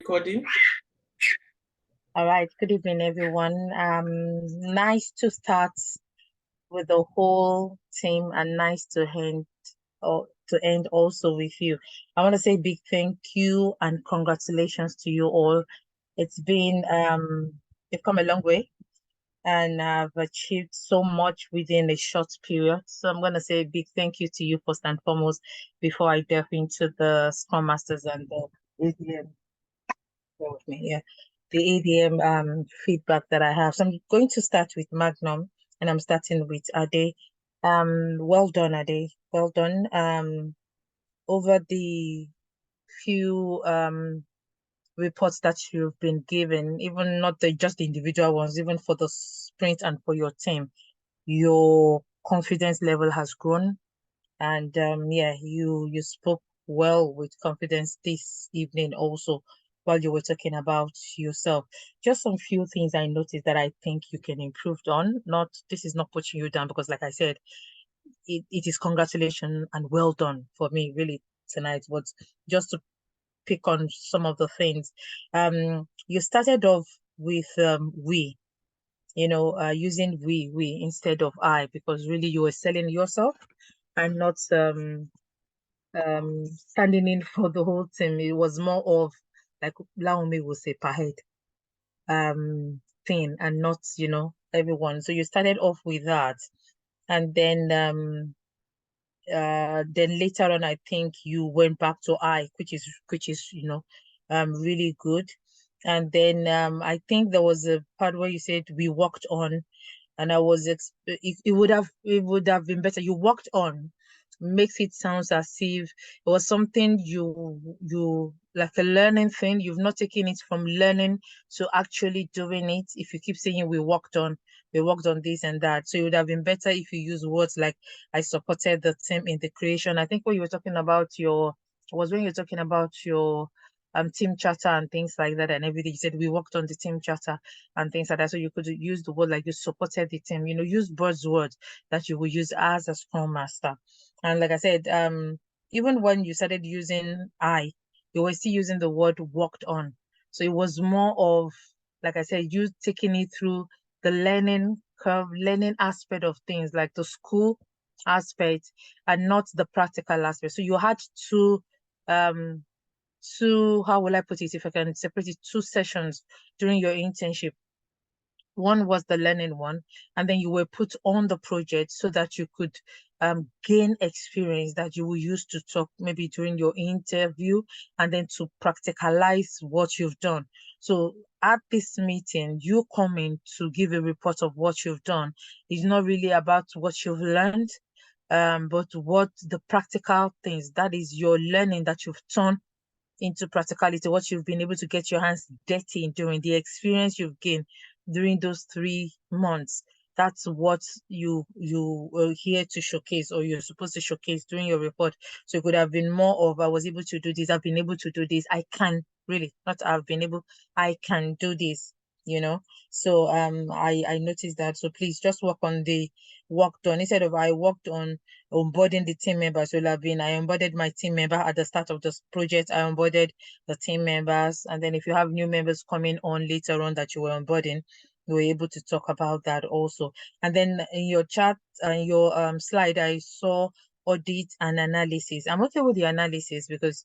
Recording. All right, good evening, everyone. Nice to start with the whole team and nice to end also with you. I want to say big thank you and congratulations to you all. It's been you've come a long way and I've achieved so much within a short period. So I'm gonna say a big thank you to you first and foremost before I delve into the Scrum Masters and the ADM. With me, yeah, the ADM feedback that I have. So I'm going to start with Magnum, and I'm starting with Ade. Well done, Ade. Well done. Over the few reports that you've been given, even not just the individual ones, even for the sprint and for your team, your confidence level has grown. And yeah, you spoke well with confidence this evening also while you were talking about yourself. Just some few things I noticed that I think you can improve on. Not This is not putting you down because like I said, it is congratulations and well done for me really tonight. But just to pick on some of the things. You started off with we, using we instead of I, because really you were selling yourself and not standing in for the whole team. It was more of like Laomi will say per head thing and not, everyone. So you started off with that. And then later on I think you went back to I, which is really good. And then I think there was a part where you said we worked on, and I was it would have been better. You worked on makes it sounds as if it was something you like a learning thing. You've not taken it from learning to actually doing it. If you keep saying we worked on this and that, so it would have been better if you use words like I supported the team in the creation. I think what you were talking about was when you're talking about your team charter and things like that and everything. You said we worked on the team charter and things like that. So you could use the word like you supported the team, use buzzwords that you will use as a scrum master. And like I said, even when you started using I, you were still using the word worked on. So it was more of, like I said, you taking it through the learning curve, learning aspect of things, like the school aspect and not the practical aspect. So you had um how will I put it, if I can separate it, two sessions during your internship. One was the learning one, and then you were put on the project so that you could gain experience that you will use to talk maybe during your interview and then to practicalize what you've done. So at this meeting, you coming to give a report of what you've done is not really about what you've learned, but what the practical things, that is your learning that you've turned into practicality, what you've been able to get your hands dirty in doing, the experience you've gained during those 3 months. That's what you were here to showcase, or you're supposed to showcase during your report. So it could have been more of I was able to do this, I've been able to do this, I can really, not I've been able, I can do this, you know. So I noticed that. So please just work on the work done instead of I worked on onboarding the team members. Will have been I onboarded my team member at the start of this project. I onboarded the team members, and then if you have new members coming on later on that you were onboarding, you were able to talk about that also. And then in your chat, in your slide, I saw audit and analysis. I'm okay with the analysis because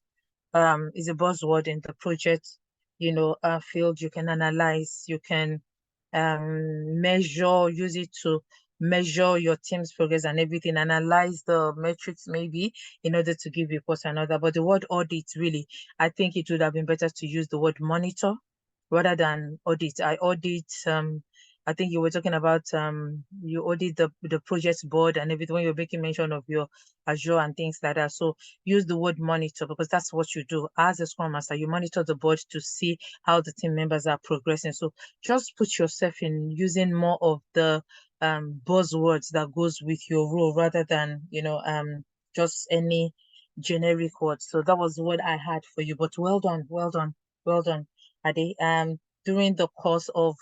it's a buzzword in the project, field. You can analyze, you can measure, use it to measure your team's progress and everything, analyze the metrics maybe in order to give reports and other. But the word audit, really, I think it would have been better to use the word monitor rather than audit. I think you were talking about you audit the project board and everything when you're making mention of your Azure and things like that. So use the word monitor because that's what you do as a Scrum Master. You monitor the board to see how the team members are progressing. So just put yourself in using more of the buzzwords that goes with your role rather than just any generic words. So that was what I had for you. But well done, well done, well done, Ade. During the course of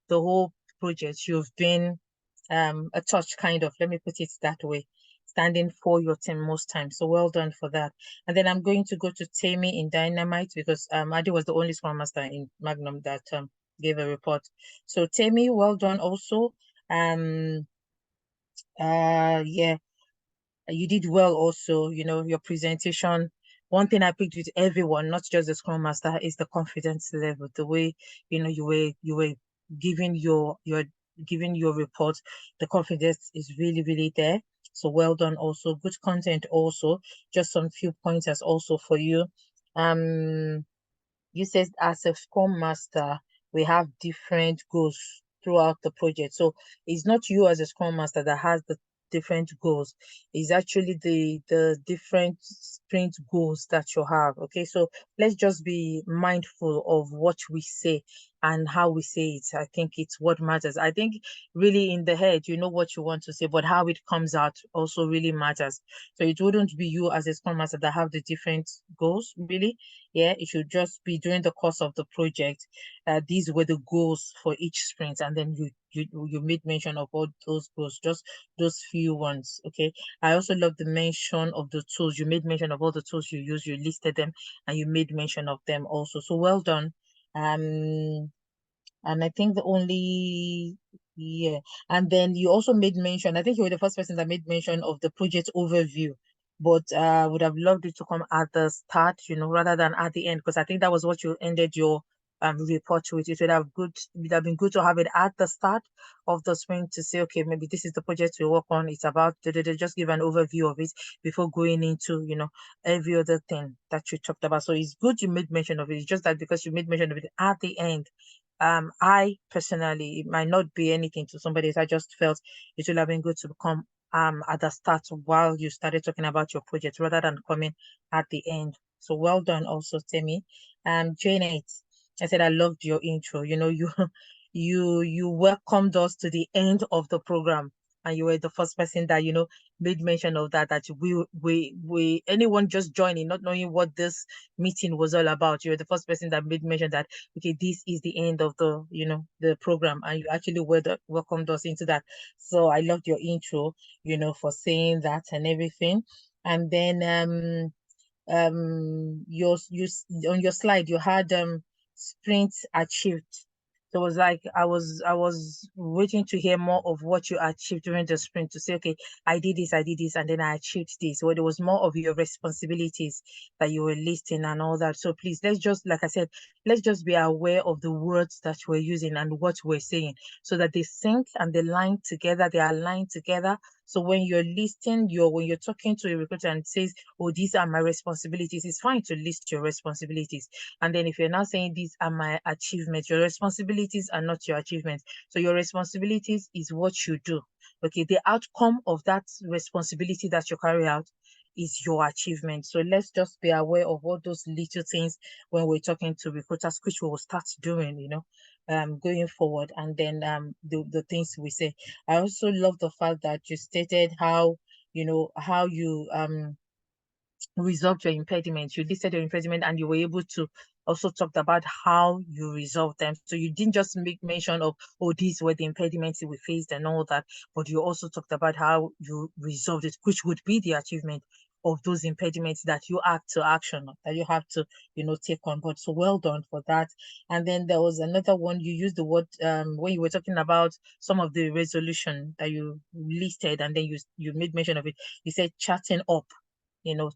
the whole project, you've been a touch kind of, let me put it that way. standing for your team most times. So well done for that. And then I'm going to go to Tammy in Dynamite because Adi was the only Scrum Master in Magnum that gave a report. So Tammy, well done also. Yeah, you did well also, your presentation. One thing I picked with everyone, not just the Scrum Master, is the confidence level. The way, you were giving your giving your report. The confidence is really, really there. So well done also. Good content also. Just some few pointers also for you. Um you said as a Scrum Master, we have different goals throughout the project. So it's not you as a Scrum Master that has the different goals. It's actually the different sprint goals that you have. Okay, so let's just be mindful of what we say and how we say it. I think it's what matters. I think really in the head, you know what you want to say, but how it comes out also really matters. So it wouldn't be you as a Scrum Master that have the different goals, really. Yeah, it should just be during the course of the project. These were the goals for each sprint, and then you made mention of all those goals, just those few ones. Okay. I also love the mention of the tools. You made mention of all the tools you use. You listed them, and you made mention of them also. So well done. And I think the only, yeah. And then you also made mention, I think you were the first person that made mention of the project overview, but would have loved it to come at the start, rather than at the end, because I think that was what you ended your report with. It would have been good to have it at the start of the sprint to say, okay, maybe this is the project we work on. It's about, just give an overview of it before going into, every other thing that you talked about. So it's good you made mention of it. It's just that because you made mention of it at the end, I personally, it might not be anything to somebody else. I just felt it would have been good to come at the start while you started talking about your project rather than coming at the end. So well done also, Temi. Janet, I said I loved your intro. You you welcomed us to the end of the program, and you were the first person that made mention of that we anyone just joining, not knowing what this meeting was all about. You were the first person that made mention that, okay, this is the end of the program, and you actually welcomed us into that. So I loved your intro, for saying that and everything. And then you on your slide you had sprint achieved. So it was like I was waiting to hear more of what you achieved during the sprint, to say, okay, I did this, and then I achieved this. So it was more of your responsibilities that you were listing and all that. So please, let's just, like I said, let's just be aware of the words that we're using and what we're saying, so that they sync and they line together, they align together. So when you're listing when you're talking to a recruiter and it says, oh, these are my responsibilities, it's fine to list your responsibilities. And then if you're now saying these are my achievements, your responsibilities are not your achievements. So your responsibilities is what you do. Okay, the outcome of that responsibility that you carry out is your achievement. So let's just be aware of all those little things when we're talking to recruiters, which we will start doing, going forward. And then the things we say. I also love the fact that you stated how you resolved your impediments. You listed your impediment and you were able to also talk about how you resolved them. So you didn't just make mention of, oh, these were the impediments we faced and all that, but you also talked about how you resolved it, which would be the achievement of those impediments that you have to action, that you have to, take on board. So well done for that. And then there was another one, you used the word when you were talking about some of the resolution that you listed, and then you made mention of it. You said chatting up,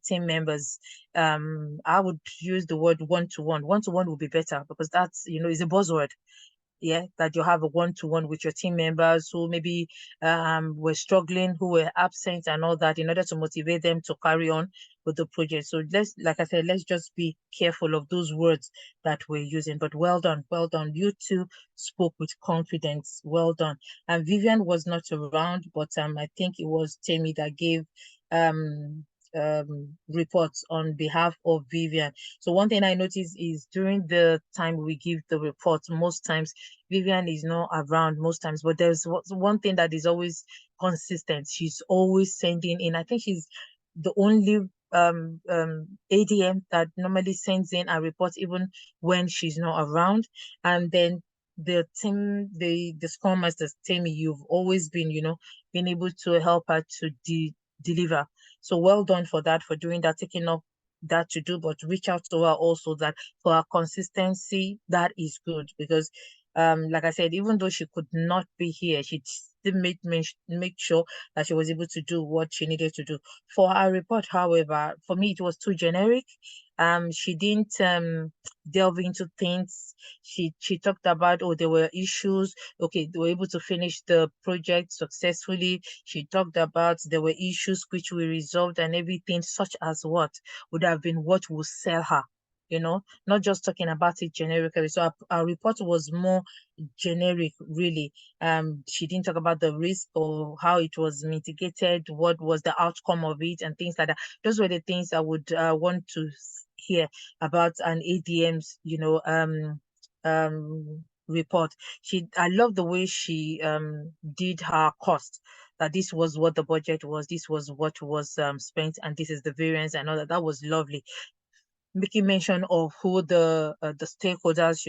team members. I would use the word one-to-one. One-to-one would be better because that's, is a buzzword. Yeah, that you have a one-to-one with your team members who maybe were struggling, who were absent and all that, in order to motivate them to carry on with the project. So like I said, let's just be careful of those words that we're using. But well done, well done. You two spoke with confidence. Well done. And Vivian was not around, but I think it was Tammy that gave um reports on behalf of Vivian. So one thing I noticed is during the time we give the report, most times Vivian is not around most times, but there's one thing that is always consistent. She's always sending in. I think she's the only ADM that normally sends in a report even when she's not around. And then the team, the Scrum Masters, Tammy, you've always been, been able to help her to deliver. So well done for that, for doing that, taking up that to do, but reach out to her also, that for her consistency, that is good. Because like I said, even though she could not be here, she still make sure that she was able to do what she needed to do. For her report, however, for me it was too generic. She didn't delve into things. She talked about, oh, there were issues. Okay, they were able to finish the project successfully. She talked about there were issues which we resolved and everything, such as what would have been what will sell her, not just talking about it generically. So our report was more generic, really. She didn't talk about the risk or how it was mitigated, what was the outcome of it, and things like that. Those were the things I would want to hear about an ADM's, report. I love the way she did her cost. That this was what the budget was, this was what was spent, and this is the variance and all that. That was lovely, making mention of who the stakeholders,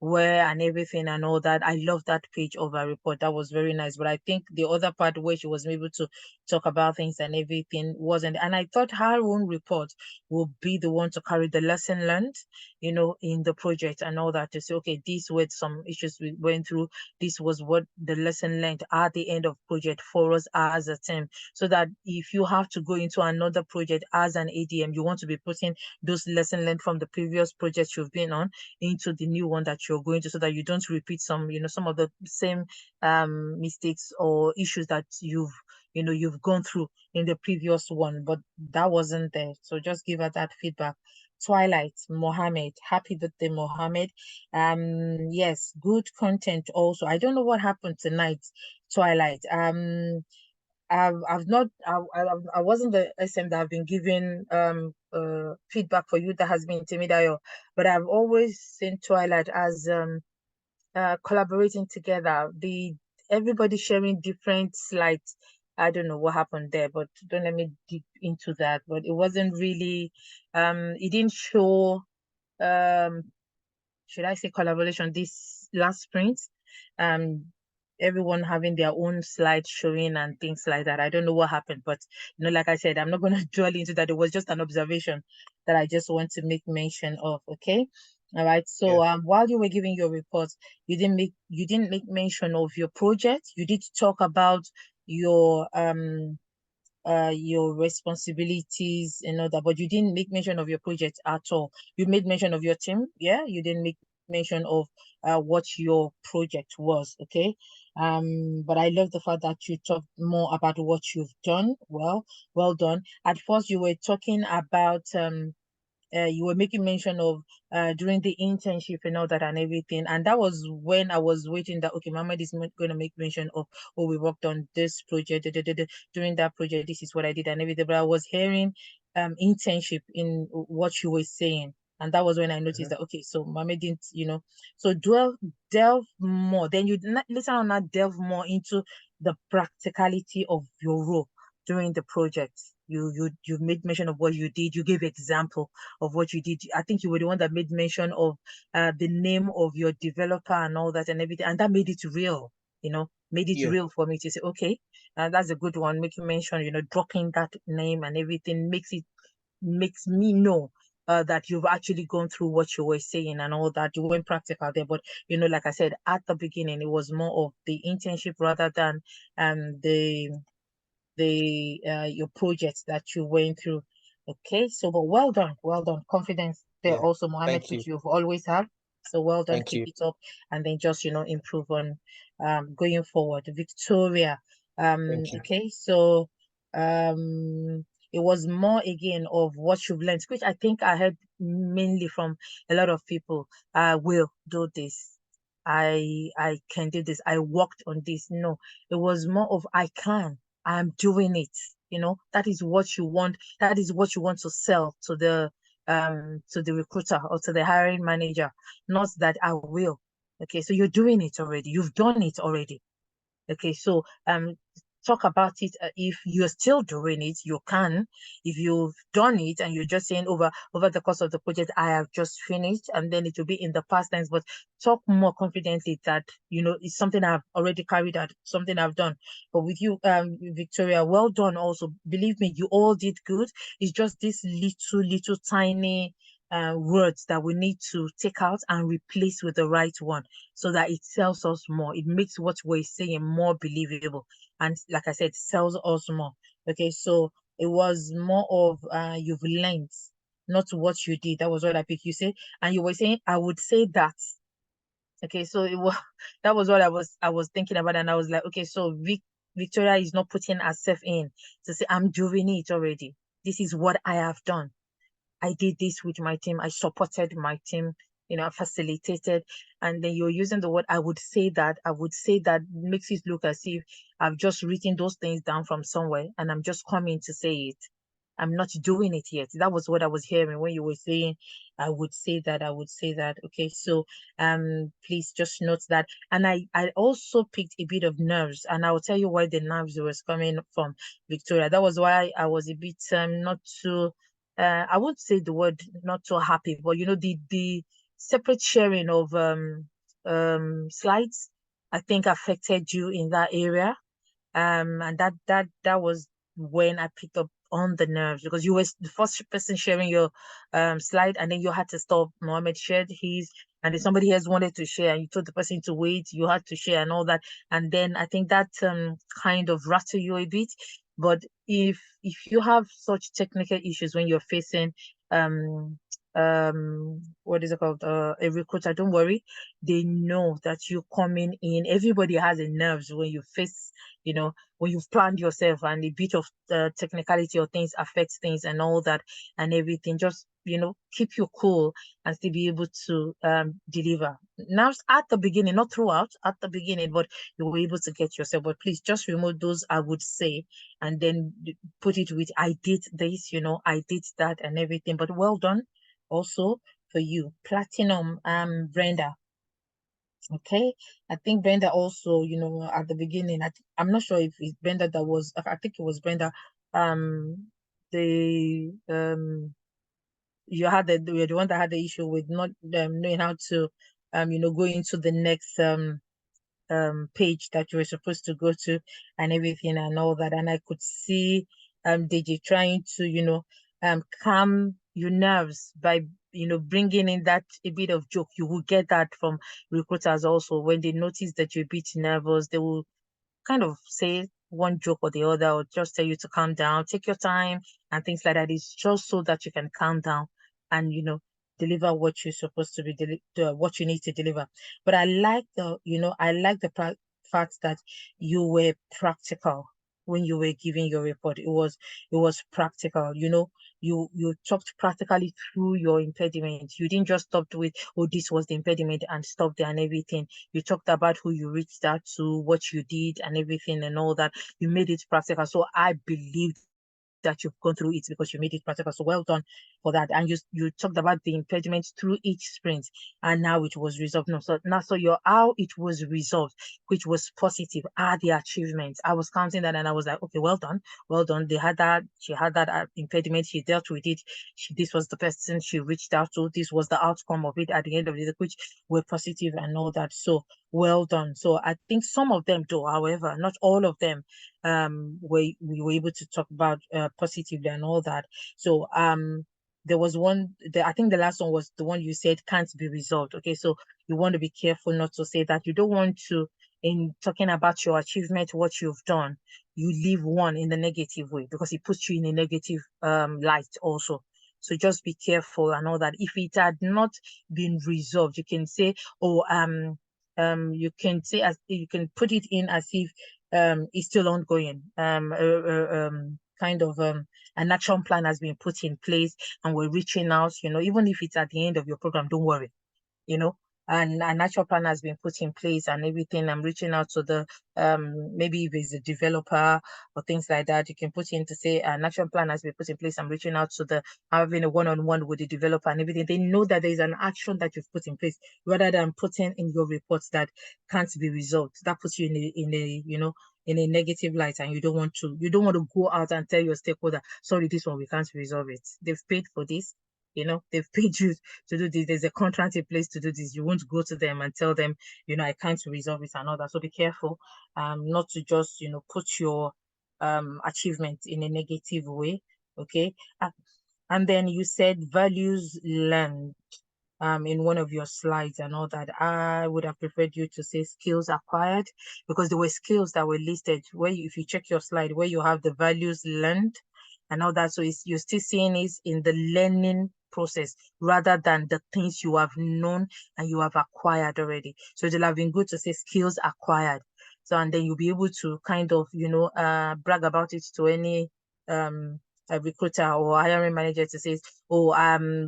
were and everything and all that. I love that page of her report. That was very nice. But I think the other part where she was able to talk about things and everything wasn't. And I thought her own report would be the one to carry the lesson learned, in the project and all that, to say, okay, these were some issues we went through. This was what the lesson learned at the end of project for us as a team. So that if you have to go into another project as an ADM, you want to be putting those lessons learned from the previous projects you've been on into the new one that you're going to, so that you don't repeat some of the same mistakes or issues that you've gone through in the previous one, but that wasn't there. So just give her that feedback. Twilight Mohammed, happy birthday, Mohammed. Yes, good content also. I don't know what happened tonight, Twilight. I've not I wasn't the SM that have been giving feedback for you. That has been Timidayo, but I've always seen Twilight as collaborating together. The Everybody sharing different slides. I don't know what happened there, but don't let me deep into that. But it wasn't really it didn't show um should I say collaboration this last sprint. Um, Everyone having their own slide showing and things like that. I don't know what happened, but like I said, I'm not going to dwell into that. It was just an observation that I just want to make mention of. Okay. All right. Yeah. So while you were giving your report, you didn't make mention of your project. You did talk about your responsibilities and all that, but you didn't make mention of your project at all. You made mention of your team, yeah. You didn't make mention of what your project was, okay. But I love the fact that you talked more about what you've done. Well done. At first, you were talking about you were making mention of during the internship and all that and everything. And that was when I was waiting that, okay, Mama is going to make mention of, oh, we worked on this project. During that project, this is what I did and everything. But I was hearing internship in what you were saying. And that was when I noticed Mhm. that, okay, so Mama didn't, so delve more. Then later on not delve more into the practicality of your role during the project. You made mention of what you did. You gave example of what you did. I think you were the one that made mention of the name of your developer and all that and everything, and that made it real. Made it Yeah. real for me to say, okay, that's a good one. Making mention, dropping that name and everything makes me know that you've actually gone through what you were saying and all that. You weren't practical there, but like I said at the beginning, it was more of the internship rather than the your projects that you went through. Okay, so but well done. Confidence there Yeah. also, Mohammed, Thank you. which you've always had. So well done, Thank keep you. it up, and then just improve on going forward. Victoria. Thank you. Okay, so it was more again of what you've learned, which I think I heard mainly from a lot of people. I will do this. I can do this. I worked on this. No, it was more of I can. I'm doing it. That is what you want. That is what you want to sell to the recruiter or to the hiring manager. Not that I will. Okay, so you're doing it already. You've done it already. Okay, so talk about it. If you're still doing it, you can. If you've done it and you're just saying over the course of the project, I have just finished, and then it will be in the past tense, but talk more confidently that it's something I've already carried out, something I've done. But with you, Victoria, well done. Also, believe me, you all did good. It's just this little tiny words that we need to take out and replace with the right one, so that it sells us more. It makes what we're saying more believable. And like I said, sells us more. Okay, so it was more of you've learned, not what you did. That was what I picked. You said, and you were saying, I would say that. Okay, so it was that was what I was thinking about, and I was like, okay, so Victoria is not putting herself in to say, I'm doing it already. This is what I have done. I did this with my team. I supported my team, I facilitated. And then you're using the word, I would say that. I would say that makes it look as if I've just written those things down from somewhere and I'm just coming to say it. I'm not doing it yet. That was what I was hearing when you were saying, I would say that, I would say that. Okay, so please just note that. And I also picked a bit of nerves, and I will tell you why the nerves was coming from, Victoria. That was why I was a bit not too I would say the word not so happy, but the separate sharing of slides, I think affected you in that area. And that was when I picked up on the nerves, because you were the first person sharing your slide, and then you had to stop. Mohammed shared his, and then somebody else wanted to share, and you told the person to wait. You had to share and all that, and then I think that kind of rattled you a bit. But if you have such technical issues when you're facing what is it called, a recruiter, don't worry, they know that you're coming in. Everybody has a nerves when you face, when you've planned yourself, and a bit of technicality or things affects things and all that and everything. Just keep you cool and still be able to deliver. Now at the beginning, not throughout, at the beginning, but you were able to get yourself. But please just remove those I would say, and then put it with I did this, I did that and everything. But well done also for you. Platinum, Brenda. Okay, I think Brenda also, at the beginning, I'm not sure if it's Brenda that was, I think it was Brenda. The you had you're the one that had the issue with not knowing how to, go into the next page that you were supposed to go to and everything and all that. And I could see DJ trying to, calm your nerves by, bringing in that a bit of joke. You will get that from recruiters also. When they notice that you're a bit nervous, they will kind of say one joke or the other, or just tell you to calm down, take your time, and things like that. It's just so that you can calm down and deliver what you're supposed to be what you need to deliver. But I like the fact that you were practical when you were giving your report. It was practical. You talked practically through your impediment. You didn't just stop with, oh, this was the impediment, and stop there and everything. You talked about who you reached out to, what you did and everything and all that. You made it practical. So I believe that you've gone through it because you made it practical. So well done for that. And you talked about the impediments through each sprint, and now it was resolved. No, so your how it was resolved, which was positive, are the achievements. I was counting that and I was like, okay, well done, well done. They had that, she had that impediment, she dealt with it. This was the person she reached out to. This was the outcome of it at the end of it, which were positive and all that. So well done. So I think some of them do, however, not all of them we were able to talk about positively and all that. So there was one, I think the last one was the one you said can't be resolved. Okay, so you want to be careful not to say that. You don't want to, in talking about your achievement, what you've done, you leave one in the negative way, because it puts you in a negative light also. So just be careful and all that. If it had not been resolved, you can say, oh, you can say, as you can put it in as if is still ongoing. Kind of an action plan has been put in place, and we're reaching out. Even if it's at the end of your program, don't worry. You know, and an action plan has been put in place and everything. I'm reaching out to the maybe if it's a developer or things like that, you can put in to say an action plan has been put in place. I'm reaching out to the having a one-on-one with the developer and everything. They know that there is an action that you've put in place, rather than putting in your reports that can't be resolved. That puts you in a in a negative light, and you don't want to go out and tell your stakeholder, sorry, this one we can't resolve it. They've paid for this, they've paid you to do this. There's a contract in place to do this. You won't go to them and tell them, I can't resolve it and all that. So be careful, not to just, put your achievement in a negative way. Okay. And then you said values learned in one of your slides and all that. I would have preferred you to say skills acquired, because there were skills that were listed where if you check your slide where you have the values learned and all that. So you're still seeing it in the learning process rather than the things you have known and you have acquired already. So it'll have been good to say skills acquired. So, and then you'll be able to kind of, brag about it to any um a recruiter or hiring manager to say, oh,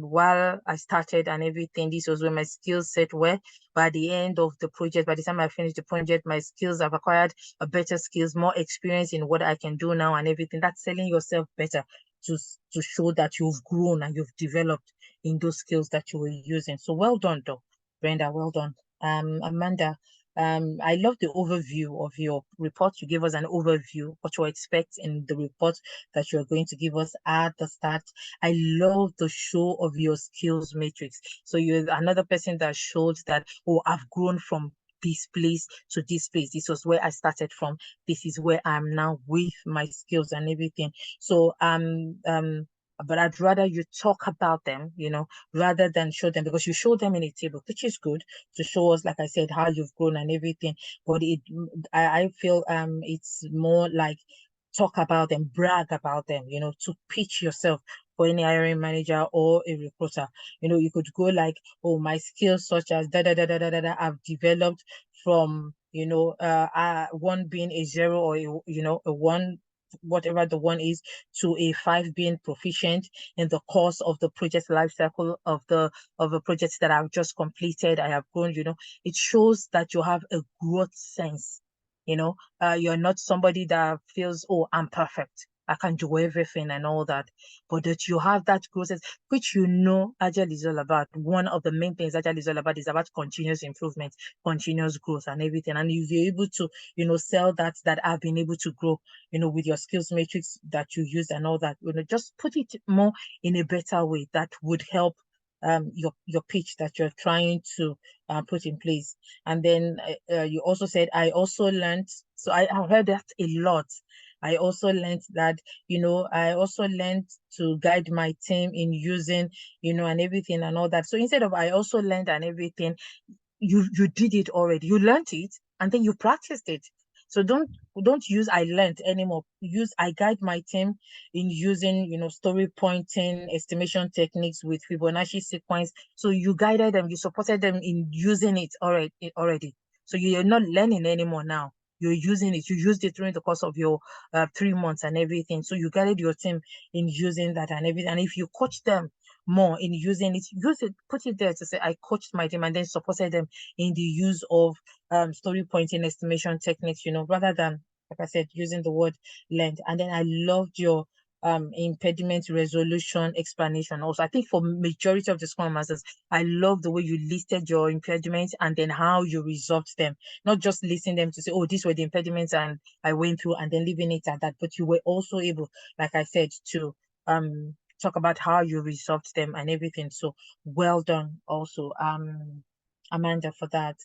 while I started and everything, this was where my skill set were. By the end of the project, by the time I finished the project, my skills have acquired a better skills, more experience in what I can do now and everything. That's selling yourself better to show that you've grown and you've developed in those skills that you were using. So well done, though, Brenda. Well done. Amanda, I love the overview of your report. You gave us an overview, what you expect in the report that you're going to give us at the start. I love the show of your skills matrix. So you're another person that showed that, oh, I've grown from this place to this place. This was where I started from. This is where I'm now with my skills and everything. So but I'd rather you talk about them, rather than show them, because you show them in a table, which is good to show us, like I said, how you've grown and everything. But I feel it's more like talk about them, brag about them, to pitch yourself for any hiring manager or a recruiter. You could go like, oh, my skills such as da da da da da da, da I've developed from, one being a zero or a one, whatever the one is, to a five being proficient in the course of the project life cycle of a project that I've just completed. I have grown, it shows that you have a growth sense. You're not somebody that feels, oh, I'm perfect, I can do everything and all that, but that you have that process, which Agile is all about. One of the main things Agile is all about is about continuous improvement, continuous growth and everything. And if you're able to, sell that I've been able to grow, with your skills matrix that you use and all that, just put it more in a better way that would help your pitch that you're trying to put in place. And then you also said, I also learned, so I have heard that a lot. I also learned that, I also learned to guide my team in using, and everything and all that. So instead of I also learned and everything, you did it already. You learned it and then you practiced it. So don't use I learned anymore. Use I guide my team in using, story pointing, estimation techniques with Fibonacci sequence. So you guided them, you supported them in using it already. So you're not learning anymore now. You're using it. You used it during the course of your 3 months and everything. So you guided your team in using that and everything. And if you coach them more in using it, use it, put it there to say, I coached my team and then supported them in the use of story pointing estimation techniques, rather than, like I said, using the word learned. And then I loved your impediment resolution explanation also. I think for majority of the Scrum Masters, I love the way you listed your impediments and then how you resolved them. Not just listing them to say, oh, these were the impediments and I went through and then leaving it at that, but you were also able, like I said, to talk about how you resolved them and everything. So well done also, Amanda, for that.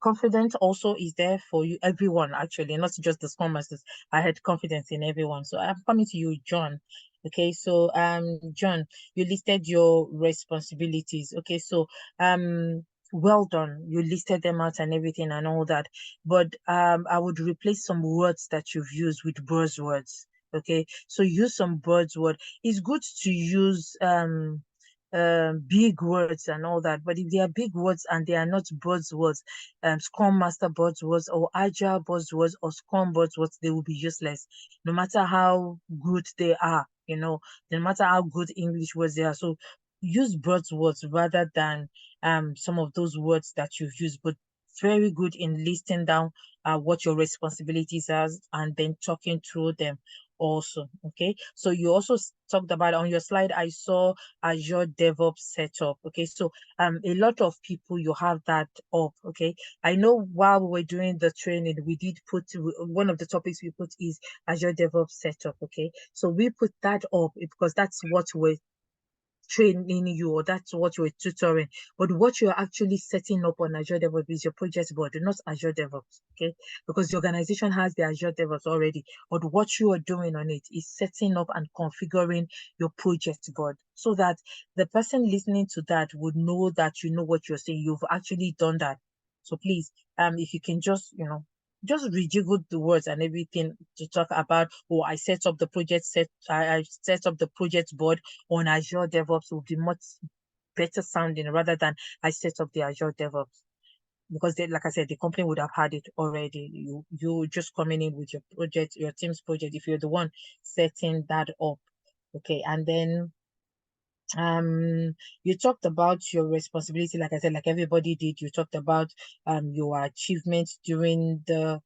Confidence also is there for you, everyone, actually, not just the Scrum Masters. I had confidence in everyone. So I'm coming to you, John. Okay, so John, you listed your responsibilities. Okay, so well done. You listed them out and everything and all that. But I would replace some words that you've used with buzzwords. Okay, so use some buzzword. It's good to use big words and all that, but if they are big words and they are not buzzwords, Scrum Master buzzwords or Agile buzzwords or Scrum buzzwords, they will be useless, no matter how good they are, no matter how good English words they are. So use buzzwords rather than some of those words that you've used, but very good in listing down what your responsibilities are and then talking through them. also. Okay, so you also talked about on your slide, I saw Azure DevOps setup. Okay, so a lot of people, you have that up. Okay, I know while we were doing the training, we did put one of the topics we put is Azure DevOps setup. Okay, so we put that up because that's what we're training you, or that's what you're tutoring. But what you're actually setting up on Azure DevOps is your project board, not Azure DevOps. Okay, because the organization has the Azure DevOps already. But what you are doing on it is setting up and configuring your project board, so that the person listening to that would know that you know what you're saying. You've actually done that. So please, if you can just rejiggle the words and everything to talk about, oh, I set up the project I set up the project board on Azure DevOps will be much better sounding rather than I set up the Azure DevOps. Because they, like I said, the company would have had it already. You just coming in with your project, your team's project, if you're the one setting that up. Okay. And then you talked about your responsibility, like I said, like everybody did. You talked about your achievements during the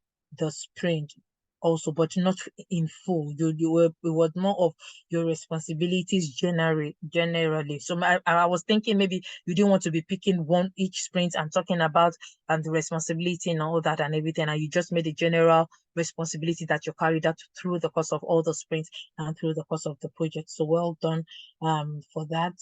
sprint also, but not in full. It was more of your responsibilities generally. So I was thinking maybe you didn't want to be picking one each sprint and talking about the responsibility and all that and everything, and you just made a general responsibility that you carried out through the course of all the sprints and through the course of the project. So well done for that.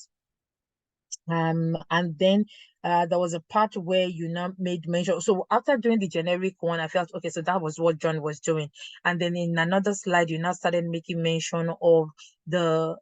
And then there was a part where you now made mention. So after doing the generic one, I felt okay, so that was what John was doing. And then in another slide, you now started making mention of the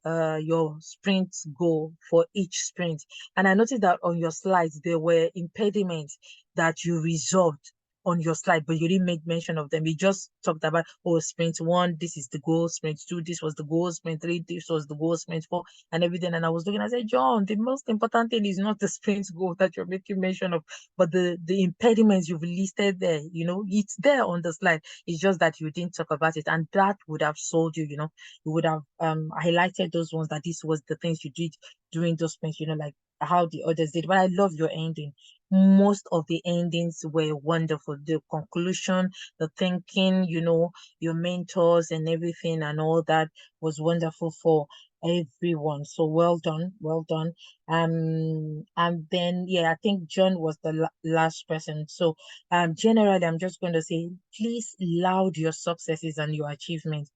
your sprint goal for each sprint. And I noticed that on your slides there were impediments that you resolved on your slide, but you didn't make mention of them. You just talked about, oh, sprint one, this is the goal, sprint two, this was the goal, sprint three, this was the goal, sprint four, and everything. And I was looking, I said, John, the most important thing is not the sprint goal that you're making mention of, but the impediments you've listed there. It's there on the slide. It's just that you didn't talk about it, and that would have sold you. You would have highlighted those ones, that this was the things you did during those sprints. Like how the others did. But I love your ending. Most of the endings were wonderful. The conclusion, the thinking, your mentors and everything and all that was wonderful for everyone. So well done, well done. And then yeah, I think John was the last person. So generally, I'm just going to say, please laud your successes and your achievements.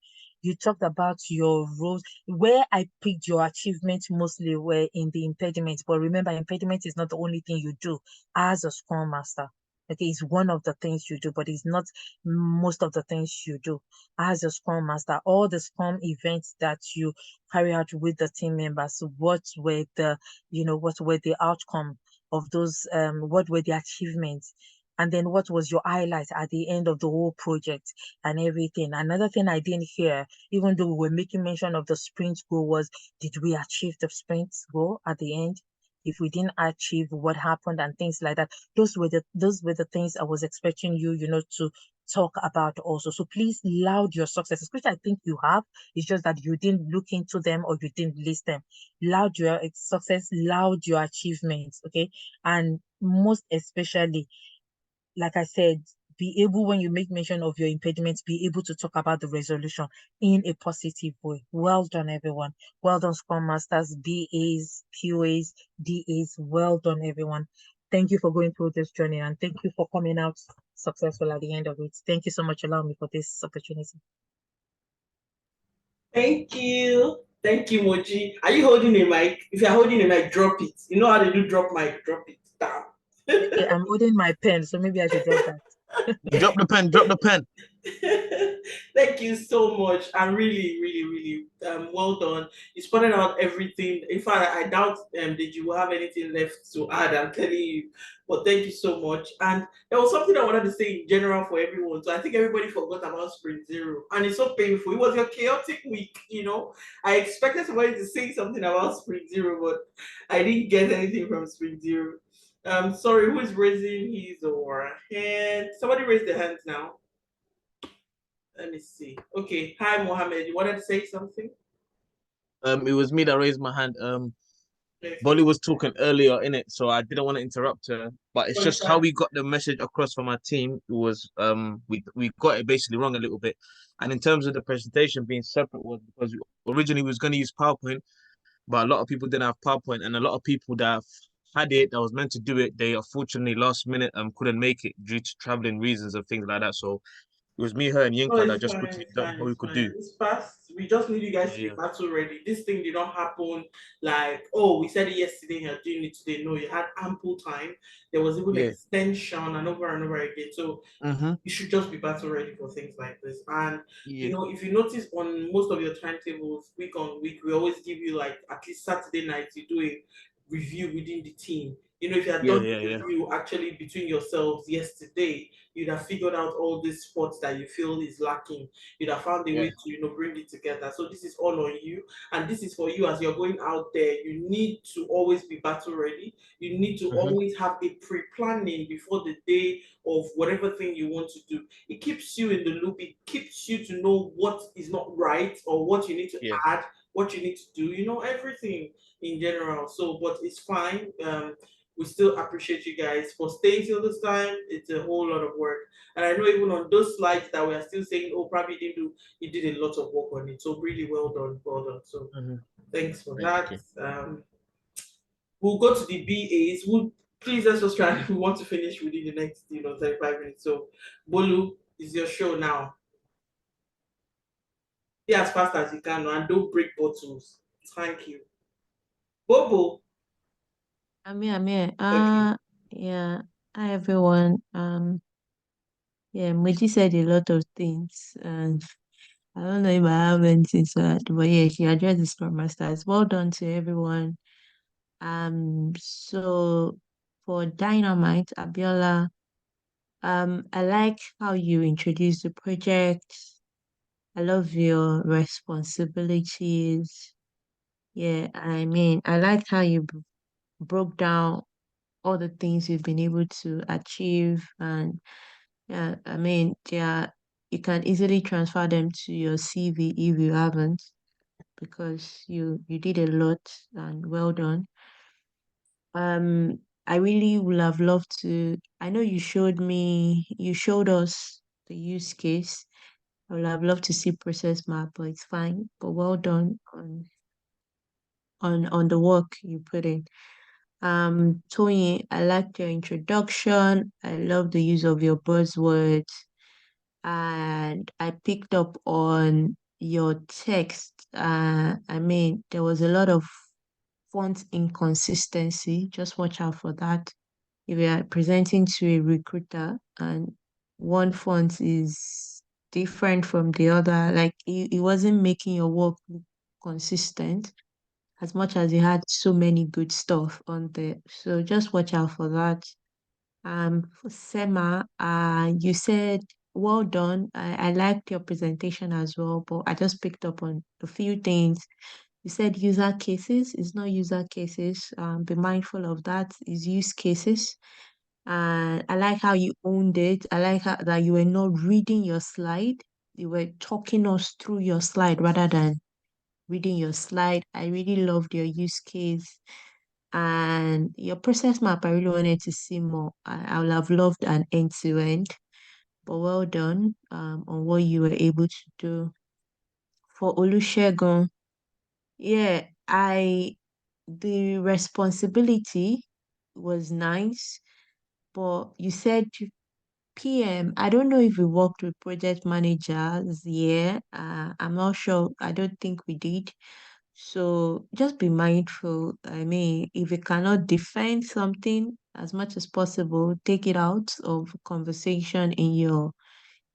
You talked about your roles. Where I picked your achievements mostly were in the impediments. But remember, impediment is not the only thing you do as a Scrum Master. Okay, it's one of the things you do, but it's not most of the things you do as a Scrum Master. All the Scrum events that you carry out with the team members, what were the outcome of those, what were the achievements? And then what was your highlight at the end of the whole project and everything? Another thing I didn't hear, even though we were making mention of the sprint goal, was, did we achieve the sprint goal at the end? If we didn't achieve, what happened and things like that. Those were the things I was expecting you, to talk about also. So please laud your successes, which I think you have. It's just that you didn't look into them or you didn't list them. Laud your success, laud your achievements, okay? And most especially, like I said, be able, when you make mention of your impediments, be able to talk about the resolution in a positive way. Well done, everyone. Well done, Scrum Masters, BAs, QAs, DAs. Well done, everyone. Thank you for going through this journey, and thank you for coming out successful at the end of it. Thank you so much for allowing me for this opportunity. Thank you. Thank you, Moji. Are you holding a mic? If you're holding a mic, drop it. You know how they do drop mic, drop it down. Okay, I'm holding my pen, so maybe I should drop that. Drop the pen, drop the pen. Thank you so much. And really, really, really well done. You spotted out everything. In fact, I doubt that you will have anything left to add. I'm telling you. But thank you so much. And there was something I wanted to say in general for everyone. So I think everybody forgot about Sprint Zero. And it's so painful. It was a chaotic week. I expected somebody to say something about Sprint Zero, but I didn't get anything from Sprint Zero. Sorry, who is raising his or her hand? Somebody raise their hands now. Let me see. Okay. Hi, Mohammed. You wanted to say something? It was me that raised my hand. Okay. Bolly was talking earlier in it, so I didn't want to interrupt her. But it's just how Contract. we got the message across from our team was we got it basically wrong a little bit. And in terms of the presentation being separate was because we originally was going to use PowerPoint, but a lot of people didn't have PowerPoint, and a lot of people that had it that was meant to do it, they unfortunately last minute couldn't make it due to traveling reasons and things like that. So it was me, her, and Oh, Yinka it's that just fine, quickly it's done fine, what we it's could fine. do. It's past. We just need you guys Yeah, to be yeah, battle ready. This thing did not happen like, oh, we said it yesterday, you're doing it today. No, you had ample time. There was even yeah. extension and over again. So Mm-hmm. you should just be battle ready for things like this. And Yeah, if you notice on most of your timetables, week on week, we always give you like at least Saturday night you do a review within the team. If you had yeah, done yeah, the yeah, review actually between yourselves yesterday, you'd have figured out all these spots that you feel is lacking. You'd have found a way yeah. to bring it together. So this is all on you, and this is for you as you're going out there. You need to always be battle ready. You need to Mm-hmm. always have a pre-planning before the day of whatever thing you want to do. It keeps you in the loop. It keeps you to know what is not right or what you need to Yeah. add, what you need to do, everything in general. So, but it's fine. We still appreciate you guys for staying till this time. It's a whole lot of work. And I know even on those slides that we are still saying, oh, probably didn't do, you did a lot of work on it. So really well done, well done. So Mm-hmm. thanks for Thank that. you. We'll go to the BAs. Please let's just try. We want to finish within the next 35 minutes. So Bolu is your show now. Be as fast as you can and don't break bottles. Thank you. Bobo. I'm here. Okay. Yeah. Hi everyone. Yeah, Moji said a lot of things, and I don't know if I have anything to add, but yeah, she addressed the Scrum Masters. Well done to everyone. So for Dynamite, Abiola, I like how you introduced the project. I love your responsibilities. Yeah, I mean, I like how you broke down all the things you've been able to achieve, and yeah, I mean, yeah, you can easily transfer them to your CV if you haven't, because you did a lot, and well done. I really would have loved to. I know you showed us the use case. I would have loved to see process map, but it's fine. But well done on the work you put in. Tony, I liked your introduction. I love the use of your buzzwords, and I picked up on your text. I mean, there was a lot of font inconsistency. Just watch out for that. If you are presenting to a recruiter and one font is different from the other, like it wasn't making your work consistent as much as you had so many good stuff on there. So just watch out for that. For Sema, you said well done. I liked your presentation as well, but I just picked up on a few things. You said user cases. It's not user cases. Be mindful of that. It's use cases. And I like how you owned it. I like how, that you were not reading your slide. You were talking us through your slide rather than reading your slide. I really loved your use case and your process map. I really wanted to see more. I would have loved an end to end, but well done on what you were able to do. For Olusegun, yeah, the responsibility was nice, but you said PM. I don't know if we worked with project managers. Yeah, I'm not sure. I don't think we did. So just be mindful. I mean, if you cannot defend something as much as possible, take it out of conversation in your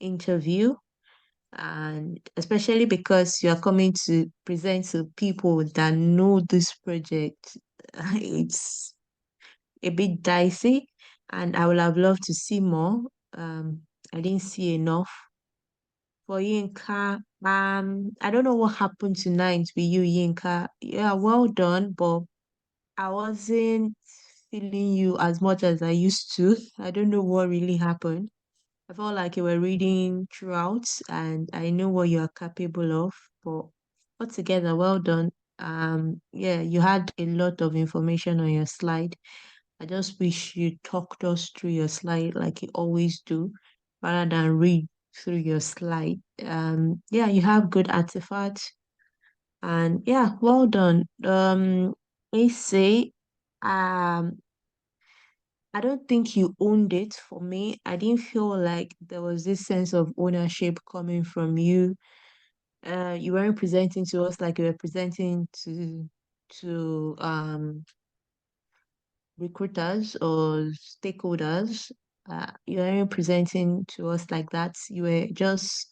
interview. And especially because you are coming to present to people that know this project, it's a bit dicey. And I would have loved to see more. I didn't see enough. For Yinka, I don't know what happened tonight with you, Yinka. Yeah, well done, but I wasn't feeling you as much as I used to. I don't know what really happened. I felt like you were reading throughout, and I know what you are capable of. But altogether, well done. Yeah, you had a lot of information on your slide. I just wish you talked us through your slide like you always do, rather than read through your slide. Yeah, you have good artifacts, and yeah, well done. I say, I don't think you owned it. For me, I didn't feel like there was this sense of ownership coming from you. You weren't presenting to us like you were presenting to recruiters or stakeholders. You weren't presenting to us like that. You were just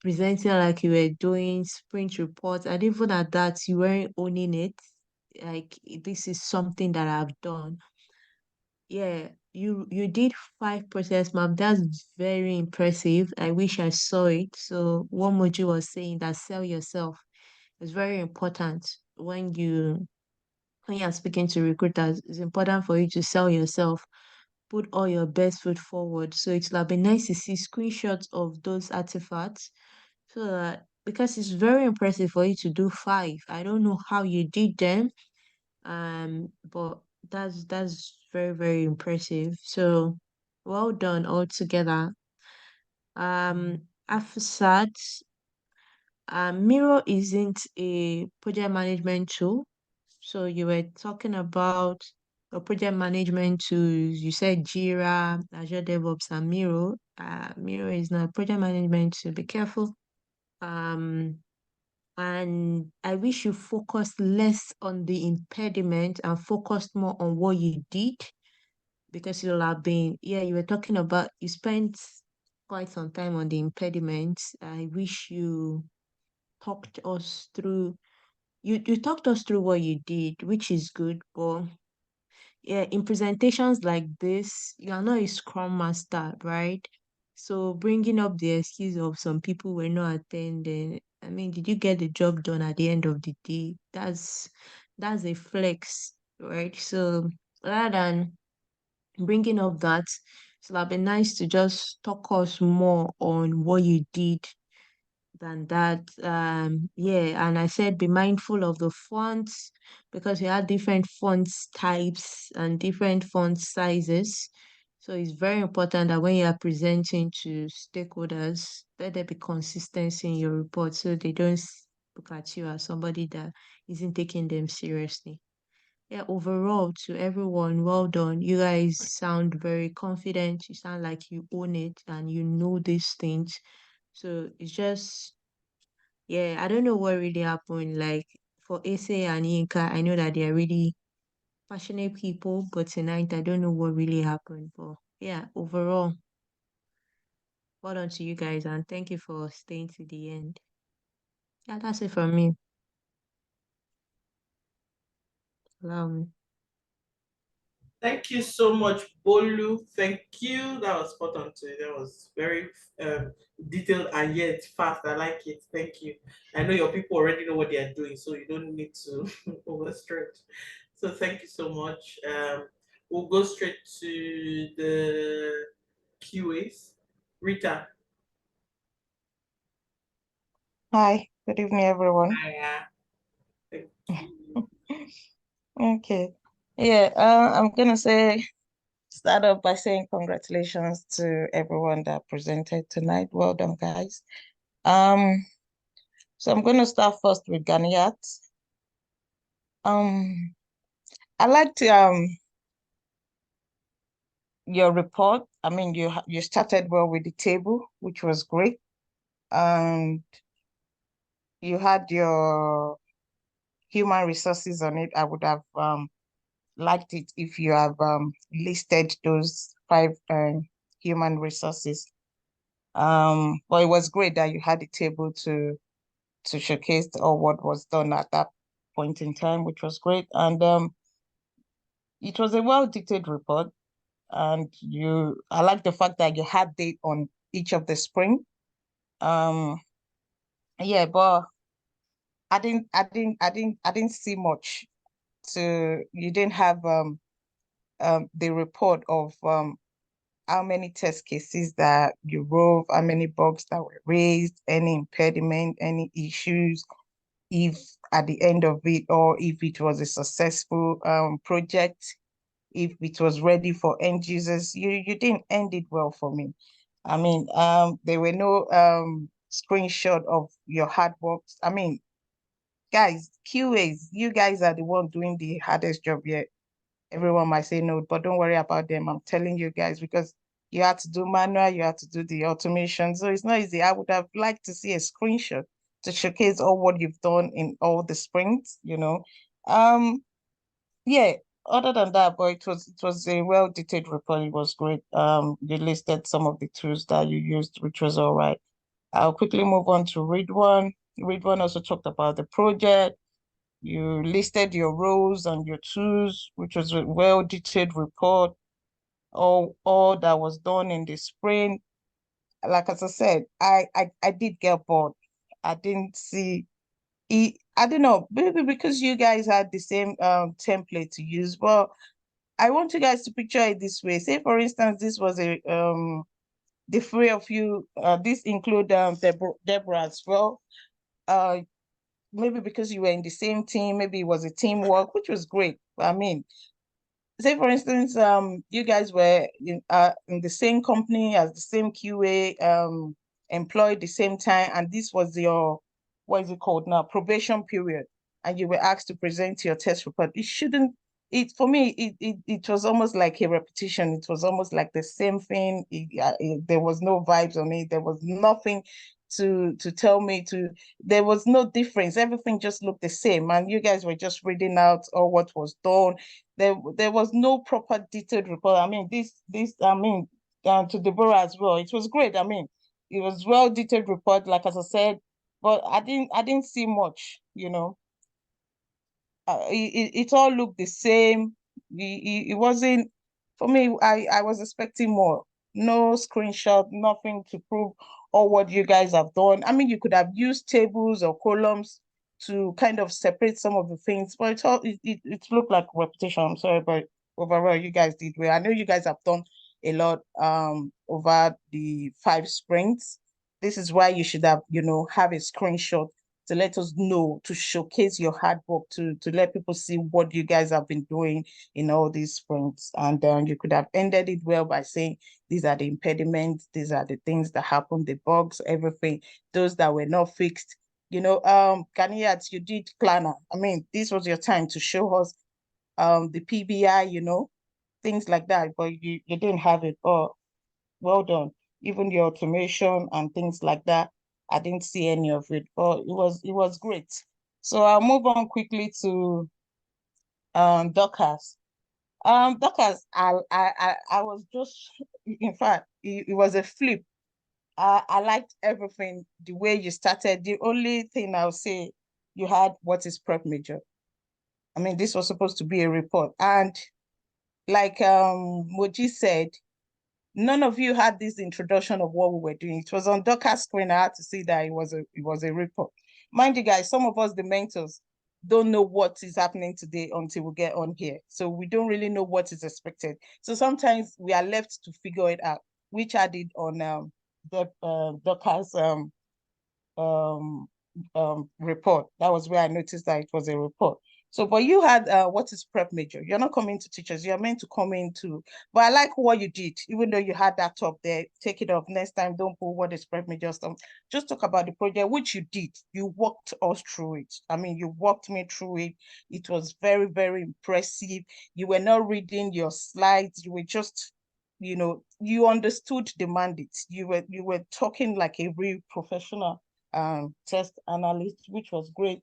presenting like you were doing sprint reports. And even at that, you weren't owning it. Like this is something that I've done. Yeah, you did 5 process map. That's very impressive. I wish I saw it. So what Moji was saying that sell yourself is very important when you're speaking to recruiters. It's important for you to sell yourself, put all your best foot forward. So it will have been nice to see screenshots of those artifacts so that because it's very impressive for you to do 5. I don't know how you did them, but that's very, very impressive. So well done all together. Afsat, Miro isn't a project management tool. So you were talking about the project management tools. You said Jira, Azure DevOps, and Miro. Miro is not project management, so be careful. Um, and I wish you focused less on the impediment and focused more on what you did because you'll have been, yeah, you were talking about, you spent quite some time on the impediments. I wish you talked us through, you talked us through what you did, which is good, but yeah, in presentations like this, you are not a scrum master, right? So bringing up the excuse of some people were not attending. I mean, did you get the job done at the end of the day? That's a flex, right? So rather than bringing up that, it would have been nice to just talk us more on what you did than that. Yeah, and I said be mindful of the fonts because we have different font types and different font sizes. So it's very important that when you are presenting to stakeholders, let there be consistency in your report so they don't look at you as somebody that isn't taking them seriously. Yeah, overall, to everyone, well done. You guys sound very confident. You sound like you own it and you know these things. So it's just, yeah, I don't know what really happened. Like for Ase and Yinka, I know that they're really passionate people, but tonight I don't know what really happened. But yeah, overall, well done to you guys and thank you for staying to the end. Yeah, that's it from me. Allow me. Thank you so much, Bolu. Thank you. That was spot on too. That was very detailed and yet fast. I like it. Thank you. I know your people already know what they are doing, so you don't need to overstretch. So thank you so much. We'll go straight to the QAs. Rita. Hi, good evening, everyone. Hiya. Thank you. Okay. Yeah, I'm gonna start off by saying congratulations to everyone that presented tonight. Well done, guys. Um, so I'm gonna start first with Ganiat. Um, I liked your report. I mean, you started well with the table, which was great. And you had your human resources on it. I would have liked it if you have listed those 5 human resources. But it was great that you had a table to showcase all what was done at that point in time, which was great. And it was a well-detailed report. And I like the fact that you had date on each of the spring. Um, yeah, but I didn't see much. So you didn't have the report of how many test cases that you wrote, how many bugs that were raised, any impediment, any issues. if at the end of it, or if it was a successful project, if it was ready for end users. You didn't end it well for me. I mean, there were no screenshot of your hard work. I mean, guys, QAs, you guys are the one doing the hardest job here. Everyone might say no, but don't worry about them. I'm telling you guys, because you had to do manual, you had to do the automation. So it's not easy. I would have liked to see a screenshot to showcase all what you've done in all the sprints, you know. Yeah, other than that, but it was a well-detailed report. It was great. You listed some of the tools that you used, which was all right. I'll quickly move on to read one. Read one also talked about the project. You listed your roles and your tools, which was a well-detailed report. All that was done in the sprint. Like as I said, I did get bored. I didn't see it. I don't know, maybe because you guys had the same template to use, but I want you guys to picture it this way. Say, for instance, this was a the three of you. This include Deborah as well. Uh, Maybe because you were in the same team, maybe it was a teamwork, which was great. I mean, say for instance, you guys were in the same company as the same QA, employed the same time, and this was your, what is it called now, probation period, and you were asked to present your test report. It shouldn't. It for me, it was almost like a repetition. It was almost like the same thing. There was no vibes on it. There was nothing to tell me to. There was no difference. Everything just looked the same, and you guys were just reading out all what was done. There was no proper detailed report. I mean, to Deborah as well. It was great. I mean, it was well detailed report, like as I said, but I didn't see much, you know. It all looked the same. It wasn't, for me, I was expecting more. No screenshot, nothing to prove all what you guys have done. I mean, you could have used tables or columns to kind of separate some of the things, but it looked like repetition. I'm sorry, but overall, you guys did well. I know you guys have done a lot over the 5 sprints. This is why you should have, have a screenshot to let us know, to showcase your hard work, to let people see what you guys have been doing in all these sprints. And you could have ended it well by saying, these are the impediments, these are the things that happen, the bugs, everything, those that were not fixed. Ghanaians, you did planner. I mean, this was your time to show us the PBI, things like that, but you didn't have it. Oh, well done. Even the automation and things like that, I didn't see any of it, but it was great. So I'll move on quickly to Dockers. Dockers, I was just, in fact, it was a flip. I liked everything, the way you started. The only thing I'll say, you had what is prep major. I mean, this was supposed to be a report, and like Moji said, none of you had this introduction of what we were doing. It was on Docker's screen. I had to see that it was a report. Mind you, guys, some of us, the mentors, don't know what is happening today until we get on here. So we don't really know what is expected. So sometimes we are left to figure it out, which I did on Docker's um report. That was where I noticed that it was a report. So, but you had what is prep major? You're not coming to teachers, you're meant to come into. But I like what you did, even though you had that top there. Take it off next time. Don't put what is prep major stuff. Just talk about the project, which you did. You walked us through it. I mean, you walked me through it. It was very, very impressive. You were not reading your slides, you were just, you understood the mandate. You were talking like a real professional test analyst, which was great.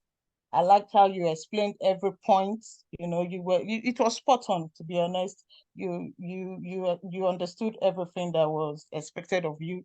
I liked how you explained every point. It was spot on, to be honest. You understood everything that was expected of you.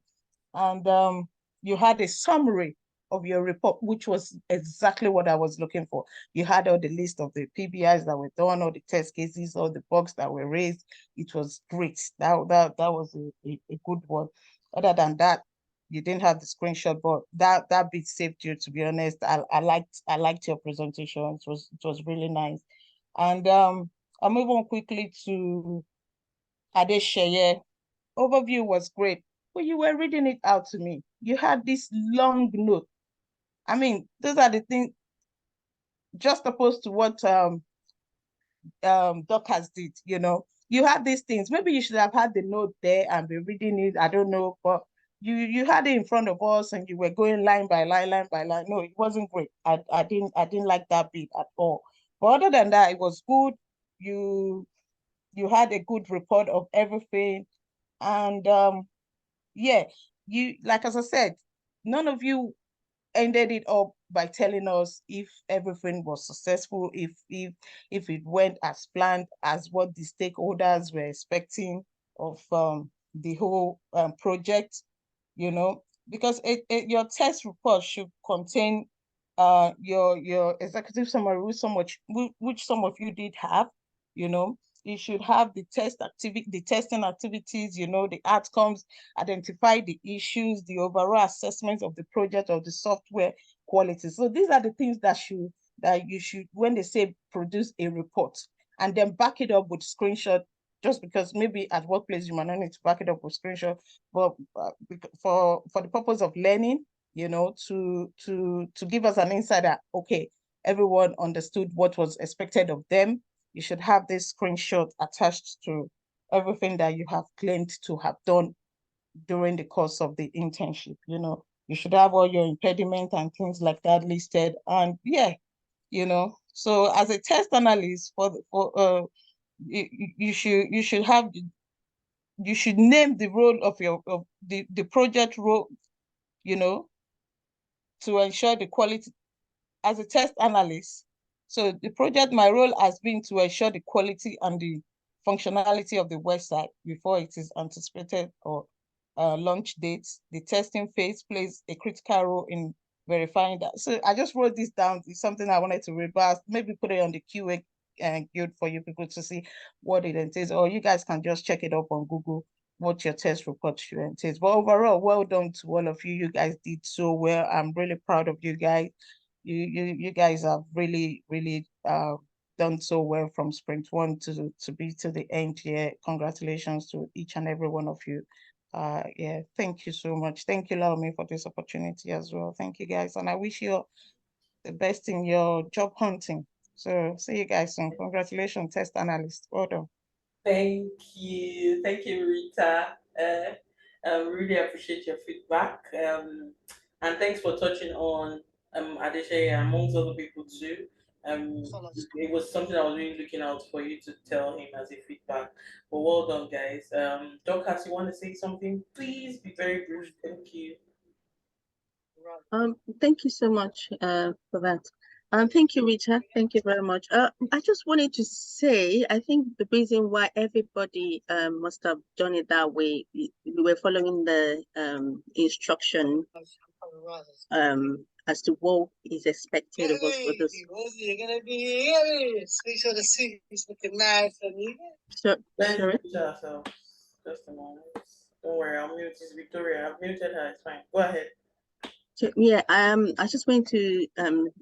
And you had a summary of your report, which was exactly what I was looking for. You had all the list of the PBIs that were done, all the test cases, all the bugs that were raised. It was great. That was a good one. Other than that, you didn't have the screenshot, but that bit saved you, to be honest. I liked your presentation. It was really nice. And I'll move on quickly to Adesheye. Overview was great, but you were reading it out to me. You had this long note. I mean, those are the things. just opposed to what Dorcas did, you know. You had these things. Maybe you should have had the note there and be reading it. I don't know, but you had it in front of us and you were going line by line, line by line. No, it wasn't great. I didn't like that bit at all. But other than that, it was good. You had a good report of everything. And yeah, you, like as I said, none of you ended it up by telling us if everything was successful, if it went as planned, as what the stakeholders were expecting of the whole project, you know, because your test report should contain your executive summary, which some of you did have, you know. You should have the testing activities, you know, the outcomes, identify the issues, the overall assessment of the project or the software quality. So these are the things that you should, when they say produce a report, and then back it up with screenshot, just because maybe at workplace you might not need to back it up with screenshot, but for the purpose of learning, you know, to give us an insight that, okay, everyone understood what was expected of them. You should have this screenshot attached to everything that you have claimed to have done during the course of the internship. You know, you should have all your impediments and things like that listed. And yeah, you know, so as a test analyst you should have, you should name the role of the project role, you know, to ensure the quality as a test analyst. So the project, my role has been to ensure the quality and the functionality of the website before it is anticipated or launch dates. The testing phase plays a critical role in verifying that. So I just wrote this down. It's something I wanted to read, but maybe put it on the QA guild for you people to see what it entails, or you guys can just check it up on Google what your test report should entail. But overall, well done to all of you. You guys did so well. I'm really proud of you guys. You guys have really done so well from sprint one to be to the end here. Congratulations to each and every one of you. Yeah, thank you so much. Thank you, Laomi, for this opportunity as well. Thank you guys, and I wish you the best in your job hunting. So see you guys soon. Congratulations, test analyst. Well done. Thank you, Rita. I really appreciate your feedback. And thanks for touching on Adeshe amongst other people too. Um, it was something I was really looking out for you to tell him as a feedback. But well done, guys. Dorcas, you want to say something? Please be very brief. Thank you. Thank you so much for that. Thank you, Rita. Thank you very much. I just wanted to say, I think the reason why everybody must have done it that way, we were following the instruction as to what is expected of us for this. You're gonna be here. Make sure the seat is looking nice and neat. Let's Sorry. mute ourselves. Just a moment. Don't worry, I'll mute this Victoria. I've muted her. It's fine. Go ahead. So, yeah, I just want to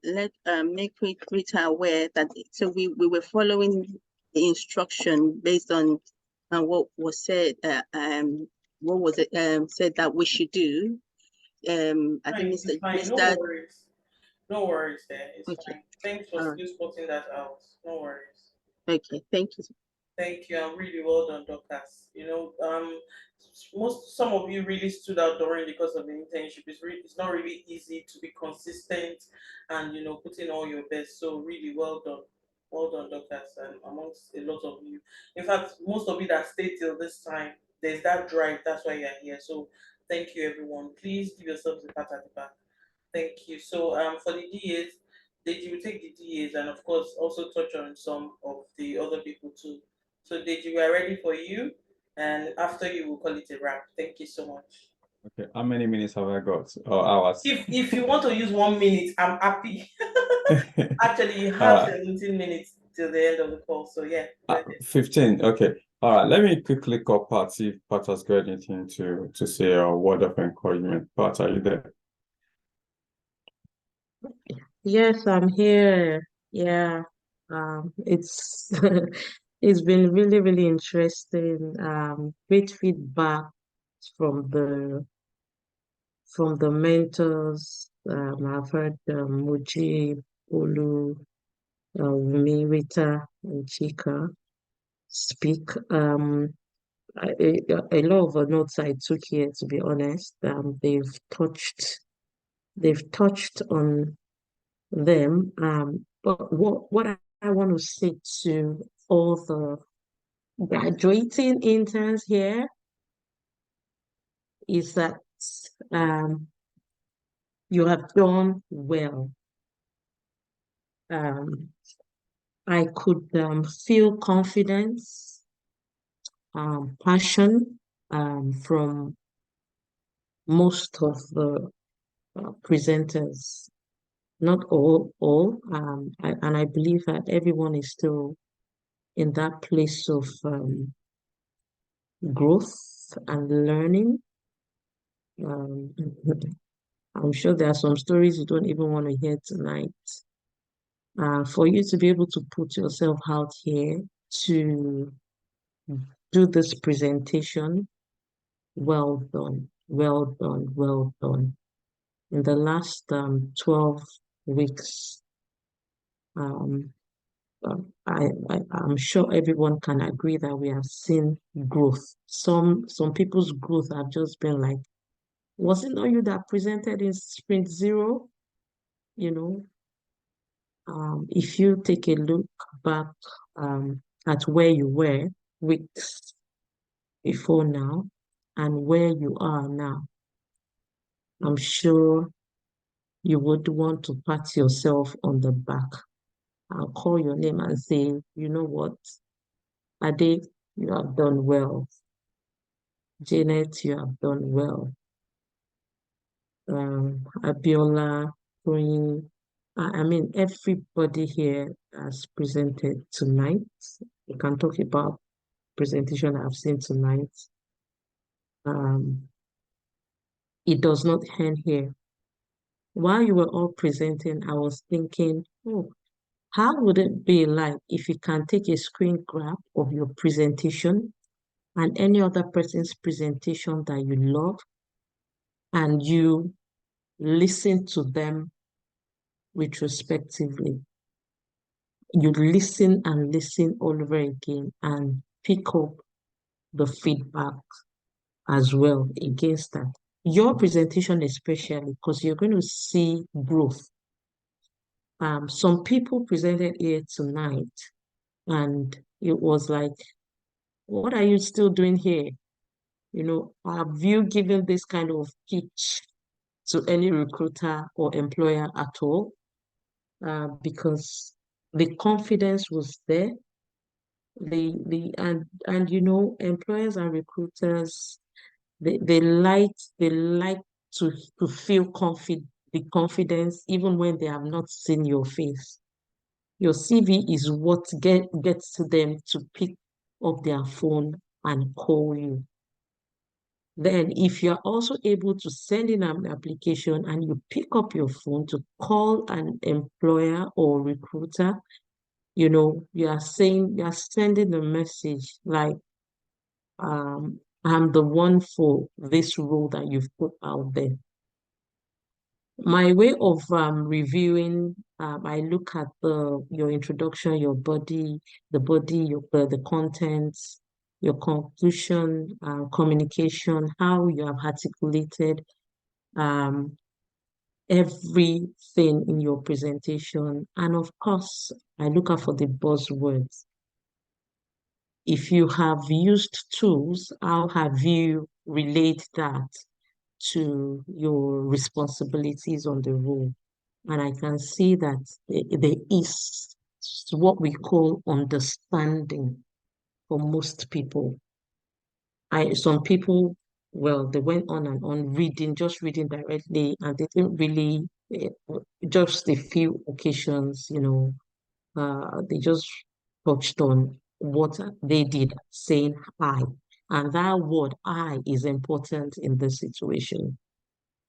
let make Rita aware that we were following the instruction based on what was said what was it said that we should do. I think Fine, it's fine. No Mr. worries. No worries there. It's Okay, fine. Thanks for all right, still spotting that out. No worries. okay, thank you. Thank you. I'm really well done, Dorcas. Some of you really stood out during the course of the internship. It's not really easy to be consistent and put in all your best. So really well done, Dorcas, and amongst a lot of you. In fact, most of you that stayed till this time, there's that drive. That's why you're here. So thank you, everyone. Please give yourselves a pat at the back. Thank you. So for the DAs, Deji will take the DAs and of course also touch on some of the other people too. So Deji, we are ready for you, and after you, we'll call it a wrap. Thank you so much. Okay, how many minutes have I got? Or hours? If you want to use 1 minute, I'm happy. Actually, you All have right. 17 minutes till the end of the call. So yeah, go ahead. 15. Okay. All right. Let me quickly call Pat, see if Pat has got anything to say, or word of encouragement. Pat, are you there? Yes, I'm here. Yeah. It's it's been really interesting. Great feedback from the mentors. I've heard Muji, Olu. me, Rita, and Chika speak. A lot of the notes I took here, to be honest, they've touched on them. But what I want to say to all the graduating interns here is that you have done well. I could feel confidence, passion from most of the presenters. Not all, and I believe that everyone is still in that place of growth and learning. I'm sure there are some stories you don't even want to hear tonight. For you to be able to put yourself out here to do this presentation, well done, well done, well done. In the last 12 weeks, um, I'm sure everyone can agree that we have seen growth. Some people's growth have just been like, was it not you that presented in sprint 0? You know, if you take a look back at where you were weeks before now and where you are now, I'm sure you would want to pat yourself on the back and call your name and say, you know what, Ade, you have done well. Janet, you have done well. Abiola, Toyin, I mean, everybody here has presented tonight. We can talk about presentation I've seen tonight. It does not end here. While you were all presenting, I was thinking, oh, how would it be like if you can take a screen grab of your presentation and any other person's presentation that you love and you listen to them retrospectively? You listen and listen all over again and pick up the feedback as well against that. Your presentation especially, because you're going to see growth. Some people presented here tonight and it was like, what are you still doing here? You know, have you given this kind of pitch to any recruiter or employer at all? Because the confidence was there. And you know, employers and recruiters, they like to feel the confidence even when they have not seen your face. Your CV is what gets to them to pick up their phone and call you. Then, if you're also able to send in an application and you pick up your phone to call an employer or recruiter, you know, you are sending a message like, I'm the one for this role that you've put out there. My way of reviewing, I look at your introduction, your body, the contents, your conclusion, communication, how you have articulated um, everything in your presentation. And of course, I look out for the buzzwords. If you have used tools, how have you relayed that to your responsibilities on the role? And I can see that there is what we call understanding for most people. Some people, well, they went on and on reading, just reading directly, and they didn't really, just a few occasions, you know, they just touched on what they did, saying I. And that word I is important in this situation.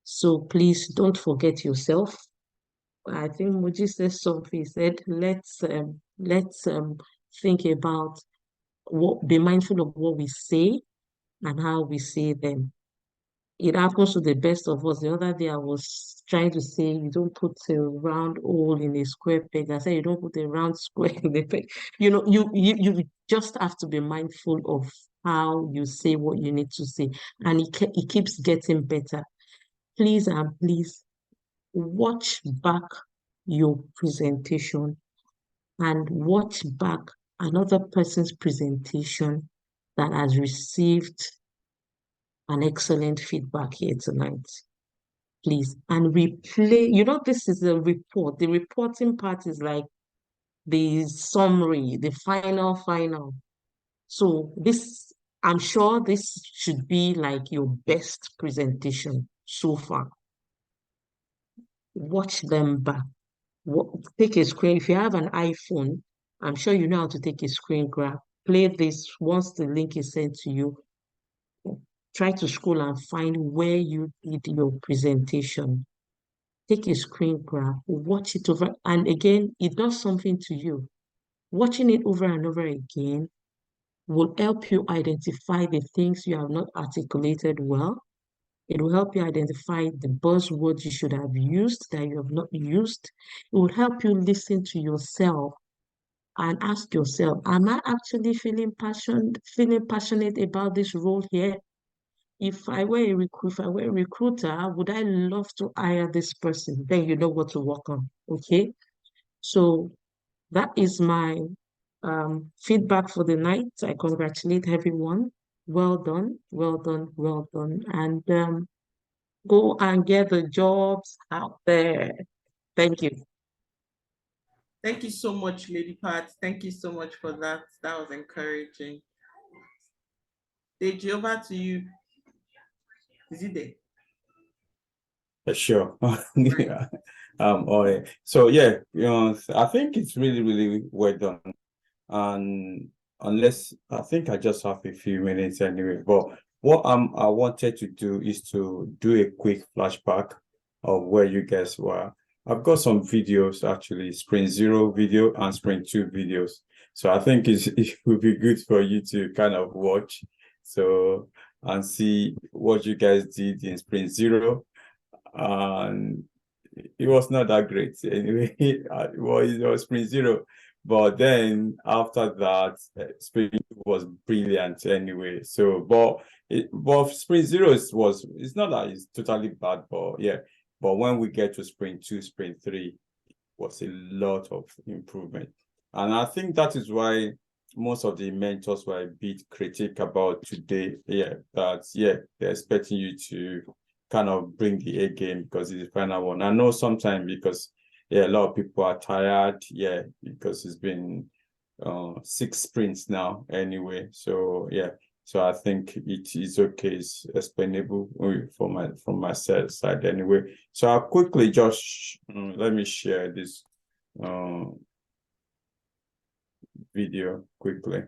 So please don't forget yourself. I think Muji said something. He said, let's think about be mindful of what we say and how we say them. it happens to the best of us. The other day I was trying to say you don't put a round hole in a square peg. I said you don't put a round square in a peg. You just have to be mindful of how you say what you need to say, and it keeps getting better. Please and please watch back your presentation and watch back another person's presentation that has received an excellent feedback here tonight. Please, and replay. This is a report. The reporting part is like the summary, the final. So this, I'm sure this should be like your best presentation so far. Watch them back. Take a screen. If you have an iPhone, I'm sure you know how to take a screen grab. Play this once the link is sent to you. Try to scroll and find where you did your presentation. Take a screen grab, watch it over, and again, it does something to you. Watching it over and over again will help you identify the things you have not articulated well. It will help you identify the buzzwords you should have used that you have not used. It will help you listen to yourself and ask yourself, am I actually feeling passionate about this role here? If I were a recruiter, would I love to hire this person? Then you know what to work on. Okay. So that is my feedback for the night. I congratulate everyone. Well done, well done, well done. And go and get the jobs out there. Thank you. Thank you so much, Lady Pat. Thank you so much for that. That was encouraging. Deji, over to you. Is it there? Sure. Yeah. So yeah, I think it's really, really well done. And unless I think I just have a few minutes anyway, but what I wanted to do is to do a quick flashback of where you guys were. I've got some videos actually, Sprint 0 video and Sprint 2 videos. So I think it would be good for you to kind of watch and see what you guys did in Sprint 0. And it was not that great anyway. It was Sprint 0. But then after that, Sprint was brilliant anyway. So, but Sprint 0 it's not that it's totally bad, but yeah. But when we get to Sprint 2, Sprint 3, it was a lot of improvement. And I think that is why most of the mentors were a bit critical about today. Yeah, they're expecting you to kind of bring the A game because it's the final one. I know sometimes because a lot of people are tired, because it's been 6 sprints now anyway. So yeah, so I think it is okay, it's explainable from my side anyway. So I'll quickly just let me share this video quickly.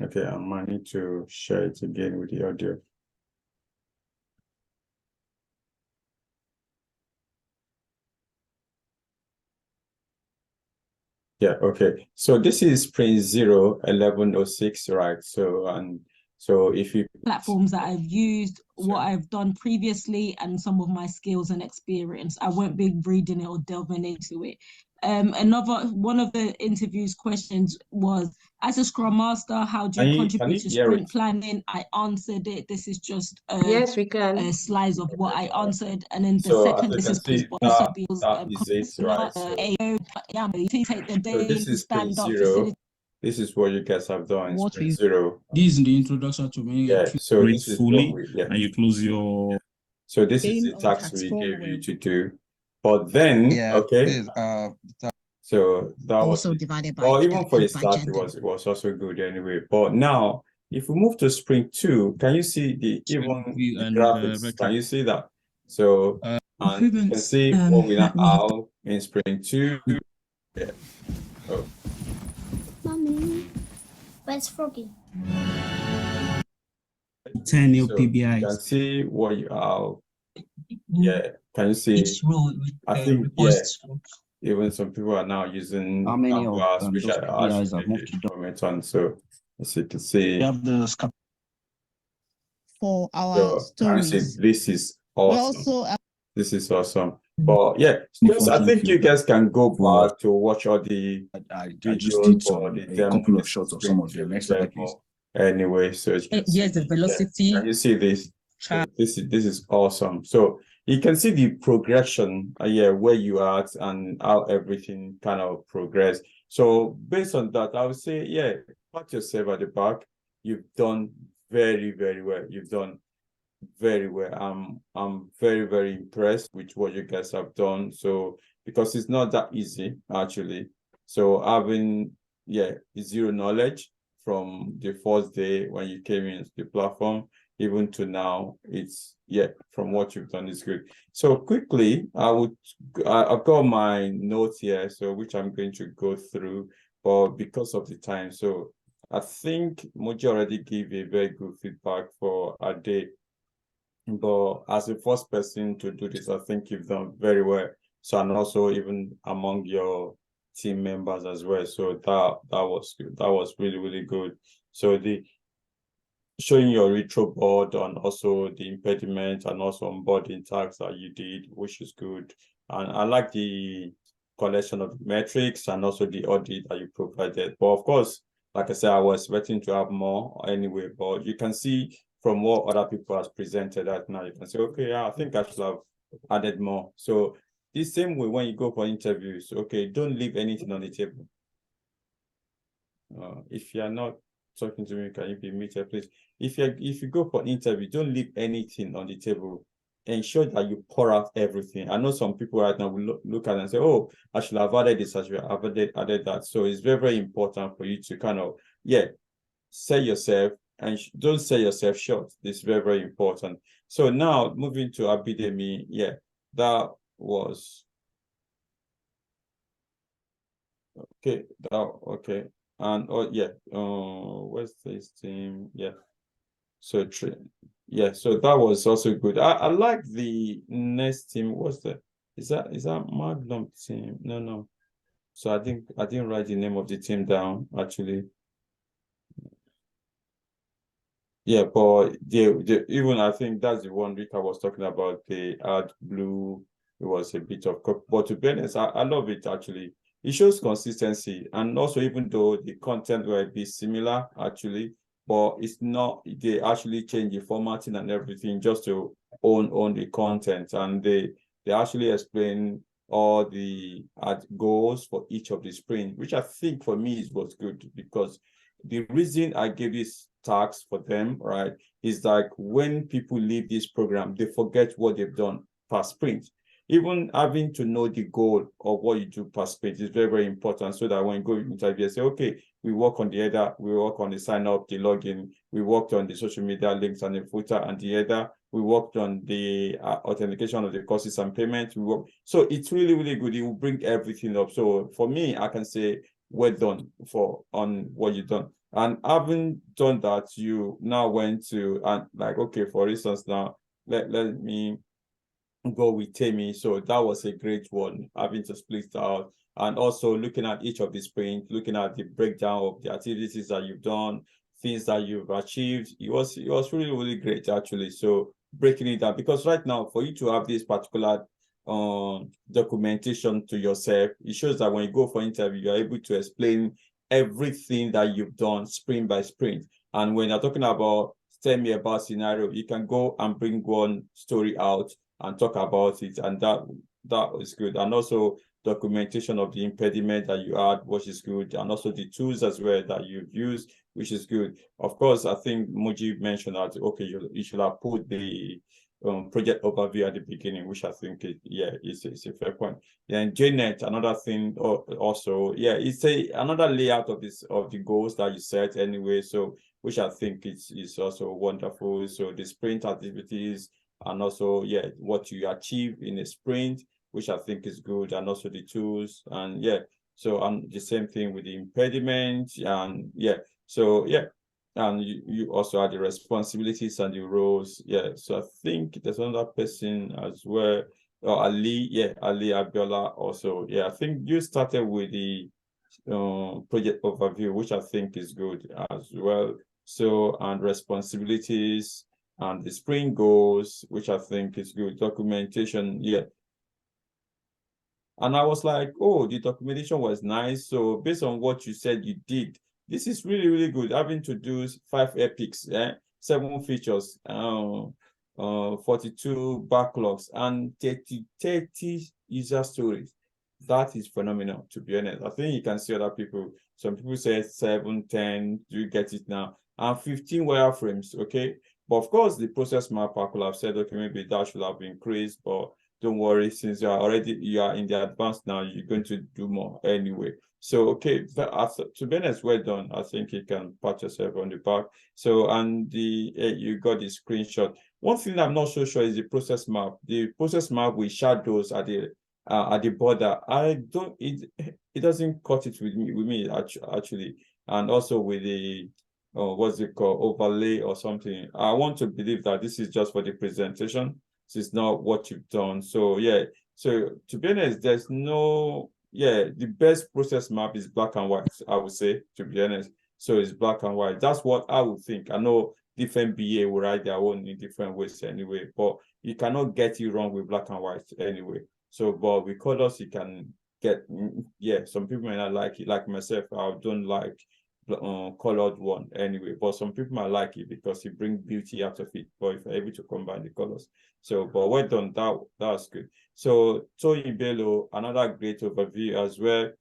Okay, I might need to share it again with the audio. Yeah, okay. So this is Sprint 0 1106, right? So if you platforms that I've used, what I've done previously, and some of my skills and experience. I won't be reading it or delving into it. One of the interview's questions was, as a Scrum Master, how do you contribute to sprint planning? I answered it. This is just yes, we can. a slides of what I answered, and then the so second, this is that is it, right? please take the day So this to is Sprint stand up. 0. This is what you guys have done in Sprint 0. This is the introduction to me. Yeah, so this is fully, what and you close your. So this is the task we gave you to do. But then, okay. So that also was divided by well, even for a by start, gender. it was also good anyway. But now, if we move to Sprint 2, can you see the graphics? Can you see that? So and you can see what we now have in Sprint 2. Yeah. Oh. Mommy, where's Froggy? 10 new So PBIs. you can see what you have. Yeah, can you see? I think even some people are now using how many of which those PBIs have moved to moment on. So as you can see, You have the for our So I say stories. this is We awesome. also This is awesome. But yeah, just I think you guys can go back to watch all the I just videos did for some the a couple of shots of some of them. Next slide, please. Anyway, so as you can Here's see, the velocity can you see this? chart. This is awesome. So you can see the progression, where you are at and how everything kind of progress. So based on that, I would say, pat yourself at the back. You've done very, very well. You've done very well. I'm very, very impressed with what you guys have done. So because it's not that easy actually. So having zero knowledge from the first day when you came into the platform, even to now, it's from what you've done is good. So quickly, I've got my notes here, so which I'm going to go through, but because of the time, so I think Moji already gave a very good feedback for a day. But as the first person to do this, I think you've done very well. So, and also even among your team members as well. So that was good. That was really, really good. So the showing your retro board and also the impediment and also onboarding tags that you did, which is good. And I like the collection of metrics and also the audit that you provided. But of course, like I said, I was expecting to have more anyway, but you can see from what other people has presented that now you can say, okay, I think I should have added more. So the same way when you go for interviews, okay, don't leave anything on the table. If you're not talking to me, can you be muted, please? If you go for interview, don't leave anything on the table. Ensure that you pour out everything. I know some people right now will look at it and say, oh, I should have added this, I should have added that. So it's very, very important for you to kind of, sell yourself and don't sell yourself short. This is very, very important. So now moving to Abidemi, that was okay. Okay. And where's this team? So so that was also good. I like the next team. What's that? Is that Magnum team? No. So I didn't write the name of the team down actually. But they even I think that's the one Rika was talking about. They had blue. It was a bit of, but to be honest, I love it actually. It shows consistency, and also even though the content will be similar actually, but it's not. They actually change the formatting and everything just to own the content, and they actually explain all the goals for each of the sprint, which I think for me was good because the reason I gave this task for them, right, is like when people leave this program, they forget what they've done per sprint. Even having to know the goal of what you do per sprint is very, very important so that when you go interview, you say, okay, we work on the header, we work on the sign up, the login, we worked on the social media links and the footer and the header, we worked on the authentication of the courses and payments. So it's really, really good. It will bring everything up. So for me, I can say, well done on what you've done. And having done that, you now went to okay, for instance, now let me go with Temi. So that was a great one, having to split out and also looking at each of the sprints, looking at the breakdown of the activities that you've done, things that you've achieved. It was really, really great actually. So breaking it down, because right now for you to have this particular documentation to yourself, it shows that when you go for interview, you're able to explain everything that you've done sprint by sprint. And when you're talking about tell me about scenario, you can go and bring one story out and talk about it, and that is good. And also documentation of the impediment that you had, which is good, and also the tools as well that you've used, which is good. Of course, I think Moji mentioned that okay, you should have put the project overview at the beginning, which I think is a fair point. Then JNet, another thing also, it's another layout of the goals that you set anyway. So which I think is also wonderful. So the sprint activities and also what you achieve in a sprint, which I think is good, and also the tools and so the same thing with the impediment and and you also had the responsibilities and the roles. So I think there's another person as well. Ali Abiola also. I think you started with the project overview, which I think is good as well. So, and responsibilities, and the sprint goals, which I think is good. Documentation, yeah. And I was like, oh, the documentation was nice. So based on what you said you did, this is really, really good. I've introduced 5 epics, 7 features, 42 backlogs, and 30 user stories. That is phenomenal, to be honest. I think you can see other people. Some people say 7, 10, do you get it now? And 15 wireframes, okay? But of course, the process map, I could have said, okay, maybe that should have increased, but don't worry, since you are in the advanced now, you're going to do more anyway. So okay, to be honest, well done. I think you can pat yourself on the back. So, and you got the screenshot. One thing I'm not so sure is the process map. The process map with shadows at the border. I don't it doesn't cut it with me actually, and also with the what's it called, overlay or something. I want to believe that this is just for the presentation. This is not what you've done. So yeah, so to be honest, there's no, the best process map is black and white, I would say, to be honest. So it's black and white. That's what I would think. I know different BA will write their own in different ways anyway, but you cannot get it wrong with black and white anyway. So, but with colors, you can get, some people may not like it. Like myself, I don't like colored one anyway, but some people might like it because it brings beauty out of it. But if you're able to combine the colors, so but well done, that's good. So Tony Bello, another great overview as well.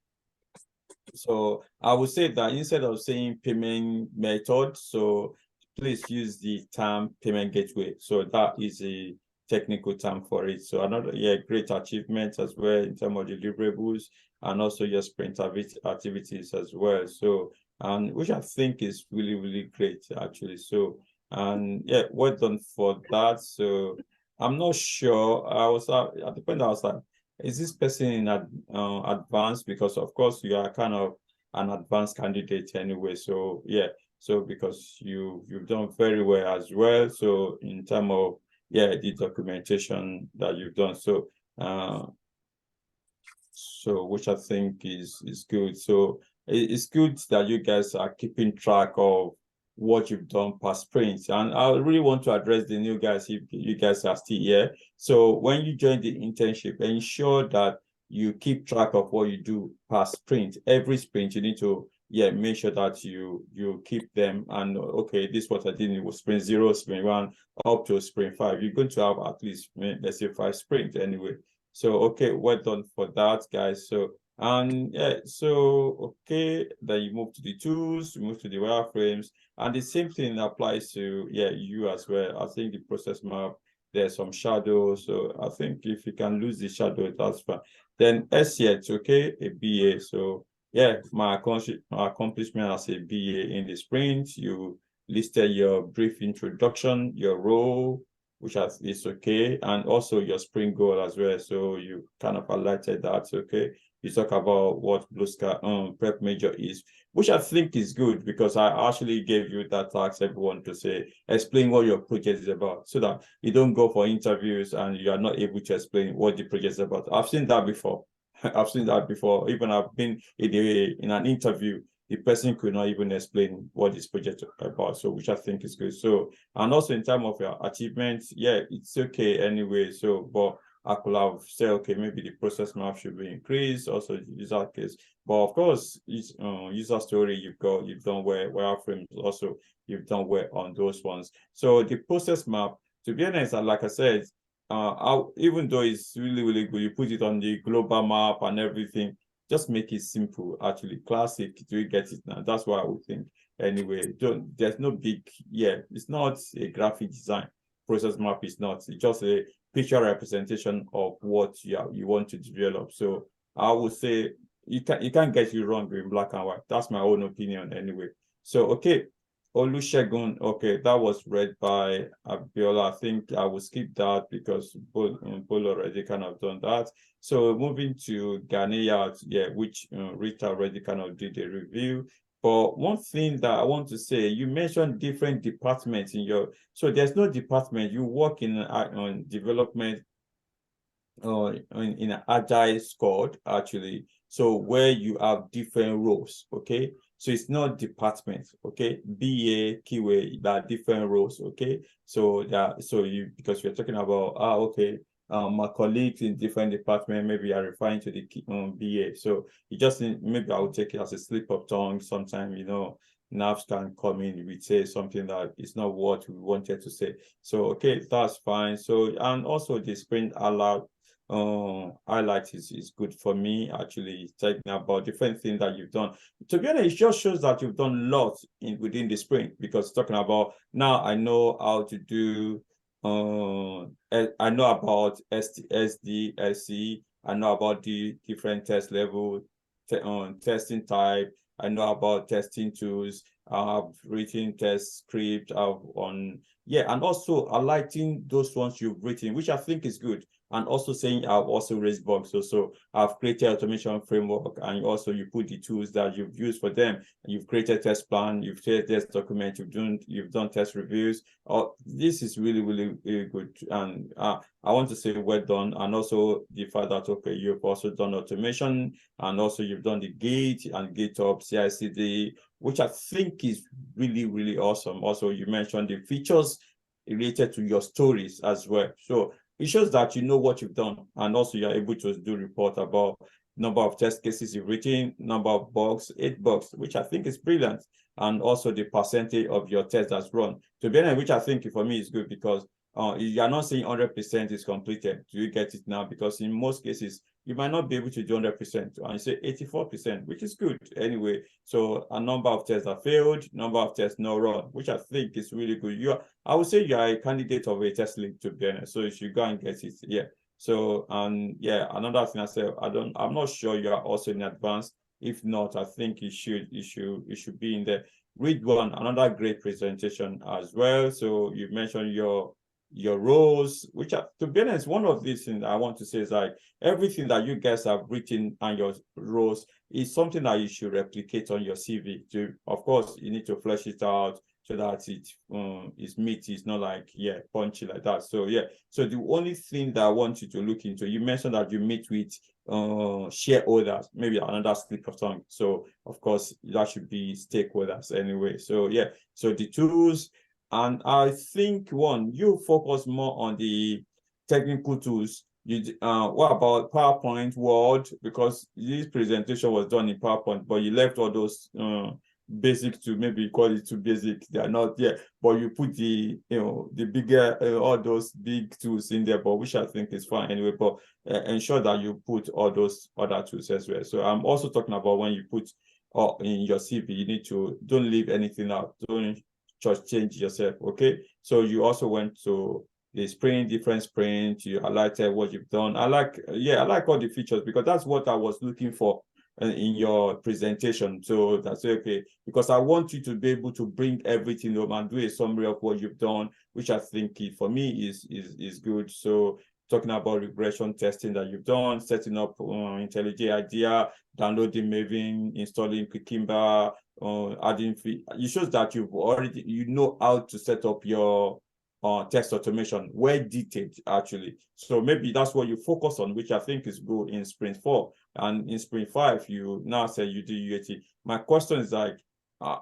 So I would say that instead of saying payment method, so please use the term payment gateway. So that is a technical term for it. So another great achievement as well in terms of deliverables and also your sprint activities as well. So and which I think is really, really great actually. So and well done for that. So I'm not sure. I was at the point I was like, is this person in advanced? Because of course you are kind of an advanced candidate anyway. So so because you've done very well as well. So in terms of the documentation that you've done. So which I think is good. So it's good that you guys are keeping track of what you've done per sprint. And I really want to address the new guys if you guys are still here. So when you join the internship, ensure that you keep track of what you do per sprint. Every sprint, you need to make sure that you keep them. And okay, this is what I did in sprint 0, sprint 1, up to sprint 5. You're going to have at least, let's say, 5 sprints anyway. So okay, well done for that, guys. So and okay, then you move to the tools, you move to the wireframes, and the same thing applies to you as well. I think the process map, there's some shadows. So I think if you can lose the shadow, that's fine. Then SET, okay, a BA. So my accomplishment as a BA in the sprint, you listed your brief introduction, your role, which is okay, and also your sprint goal as well. So you kind of highlighted that, okay. You talk about what Blue Sky prep major is, which I think is good because I actually gave you that task, everyone, to say, explain what your project is about so that you don't go for interviews and you are not able to explain what the project is about. I've seen that before. I've seen that before. Even I've been in an interview, the person could not even explain what this project is about. So which I think is good. So, and also in terms of your achievements, it's okay anyway. So, but I could have said, okay, maybe the process map should be increased, also user case. But of course, user story, you've done well, wireframes also, you've done well on those ones. So the process map, to be honest, like I said, even though it's really, really good, you put it on the global map and everything, just make it simple, actually. Classic, do you get it now? That's what I would think. Anyway, there's no big, it's not a graphic design. Process map is not, it's just a picture representation of what you want to develop. So I would say you can't get it wrong in black and white. That's my own opinion anyway. So okay, Olusegun, okay, that was read by Abiola. I think I will skip that because Bull already kind of done that. So moving to Ghanaian, which Rita already kind of did a review. But one thing that I want to say, you mentioned different departments so there's no department. You work in on development in an agile squad, actually. So where you have different roles, okay? So it's not department, okay? BA, QA, there are different roles, okay? So because we're talking about, okay, my colleagues in different departments maybe are referring to the BA. So you just maybe I will take it as a slip of tongue. Sometimes, nerves can come in, we say something that is not what we wanted to say. So, okay, that's fine. So, and also the sprint highlight is good for me, actually, talking about different things that you've done. To be honest, it just shows that you've done lots within the sprint, because talking about now I know how to do I know about SD, SC, I know about the different test level, testing type, I know about testing tools, I've written test script, and also highlighting those ones you've written, which I think is good. And also saying I've also raised bugs. So I've created automation framework, and also you put the tools that you've used for them. You've created test plan, you've created test document, you've done test reviews. This is really, really, really good. And I want to say well done. And also the fact that, okay, you've also done automation, and also you've done the Git and GitHub CI/CD, which I think is really, really awesome. Also, you mentioned the features related to your stories as well. So it shows that you know what you've done, and also you're able to do report about number of test cases you've written, number of bugs, 8 bugs, which I think is brilliant, and also the percentage of your test that's run. To be honest, which I think for me is good, because you are not saying 100% is completed. Do you get it now? Because in most cases, you might not be able to do 100%, and you say 84%, which is good anyway. So a number of tests are failed, number of tests no run, which I think is really good. I would say you are a candidate of a test lead, to be honest. So you should go and get it. Yeah. So another thing I said, I'm not sure you are also in advance. If not, I think you should be in there. Read one, another great presentation as well. So you mentioned your roles, which are, to be honest, one of these things I want to say is like everything that you guys have written and your roles is something that you should replicate on your CV. Of course, you need to flesh it out so that it is meaty, it's not like punchy like that. So so the only thing that I want you to look into, you mentioned that you meet with shareholders, maybe another slip of tongue. So of course that should be stakeholders anyway. So so the tools, and I think you focus more on the technical tools. What about PowerPoint, Word? Because this presentation was done in PowerPoint, but you left all those basic to maybe call it too basic. They are not there, but you put the bigger all those big tools in there, but which I think is fine anyway. But ensure that you put all those other tools as well. So I'm also talking about when you put in your CV, you need to don't leave anything out. Don't just change yourself. Okay. So you also went to the different sprint. You highlighted what you've done. I like all the features, because that's what I was looking for in your presentation. So that's okay, because I want you to be able to bring everything up and do a summary of what you've done, which I think for me is good. So talking about regression testing that you've done, setting up IntelliJ IDEA, downloading Maven, installing Cucumber, adding it shows that you know how to set up your test automation, well detailed actually. So maybe that's what you focus on, which I think is good in sprint 4. And in sprint 5, you now say you do UAT. My question is like,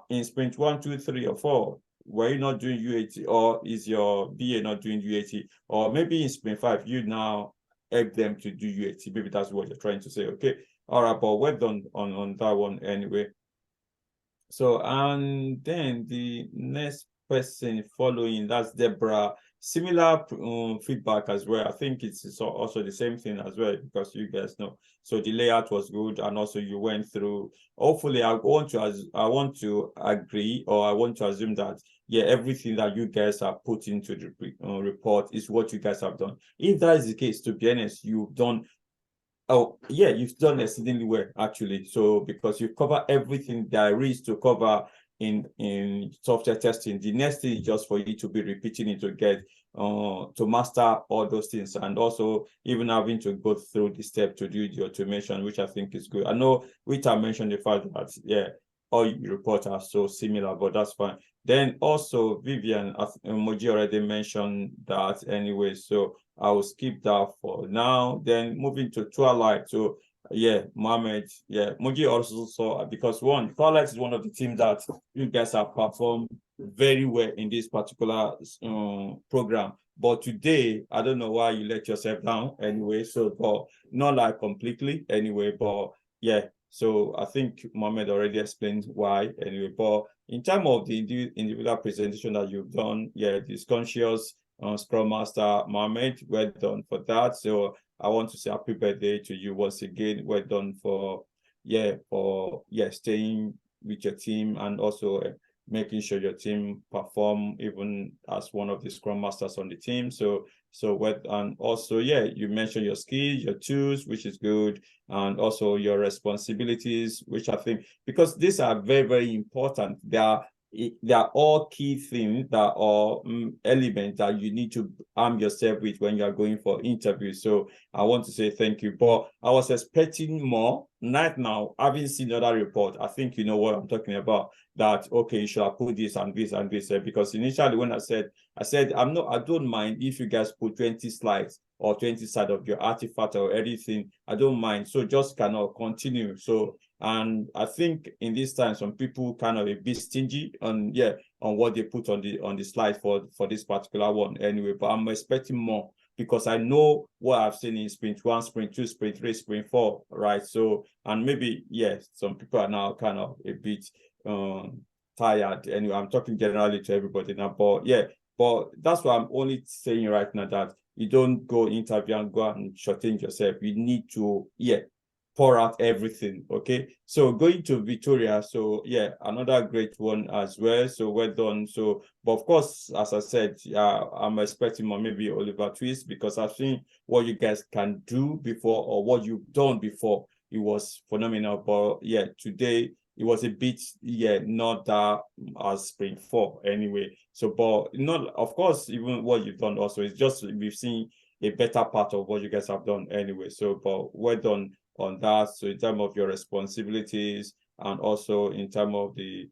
in sprint 1, 2, 3, or 4, were you not doing UAT, or is your BA not doing UAT? Or maybe in sprint 5, you now help them to do UAT. Maybe that's what you're trying to say. Okay. All right, but well done on that one anyway. So, and then the next person following, that's Deborah. Similar feedback as well. I think it's also the same thing as well, because you guys know. So the layout was good, and also you went through. Hopefully, I want to agree, or I want to assume that everything that you guys have put into the report is what you guys have done. If that is the case, to be honest, you've done. Oh, yeah, you've done exceedingly well, actually. So because you cover everything there is to cover in software testing, the next thing is just for you to be repeating it to get to master all those things, and also even having to go through the step to do the automation, which I think is good. I know Rita mentioned the fact that all your reports are so similar, but that's fine. Then also Vivian Moji already mentioned that anyway, so I will skip that for now. Then moving to Twilight. So Mohammed. Yeah, Muji also saw because Twilight is one of the teams that you guys have performed very well in this particular program. But today, I don't know why you let yourself down anyway. So, but not like completely anyway. But yeah, so I think Mohammed already explained why anyway. But in terms of the individual presentation that you've done, yeah, this conscious Scrum Master Mohammed, well done for that. So I want to say happy birthday to you once again. Well done for staying with your team and also making sure your team perform even as one of the Scrum Masters on the team. So and also you mentioned your skills, your tools, which is good, and also your responsibilities, which I think because these are very, very important. They are all key things that are elements that you need to arm yourself with when you are going for interviews. So I want to say thank you. But I was expecting more. Right now, having seen other report, I think you know what I'm talking about. That okay, you should have put this and this and this. Because initially when I said I don't mind if you guys put 20 slides or 20 side of your artifact or anything. I don't mind. So just cannot continue. So and I think in this time, some people kind of a bit stingy on what they put on the slide for this particular one anyway. But I'm expecting more because I know what I've seen in sprint 1, sprint 2, sprint 3, sprint 4, right? So and maybe some people are now kind of a bit tired. Anyway, I'm talking generally to everybody now, but that's why I'm only saying right now that you don't go interview and go and shortchange yourself. You need to pour out everything. Okay, so going to Victoria, so another great one as well, so well done. So but of course, as I said, I'm expecting more, maybe Oliver Twist, because I've seen what you guys can do before or what you've done before. It was phenomenal, but today it was a bit not that as sprint 4 anyway. So but not, of course, even what you've done also, it's just we've seen a better part of what you guys have done anyway. So but well done on that. So in terms of your responsibilities and also in terms of the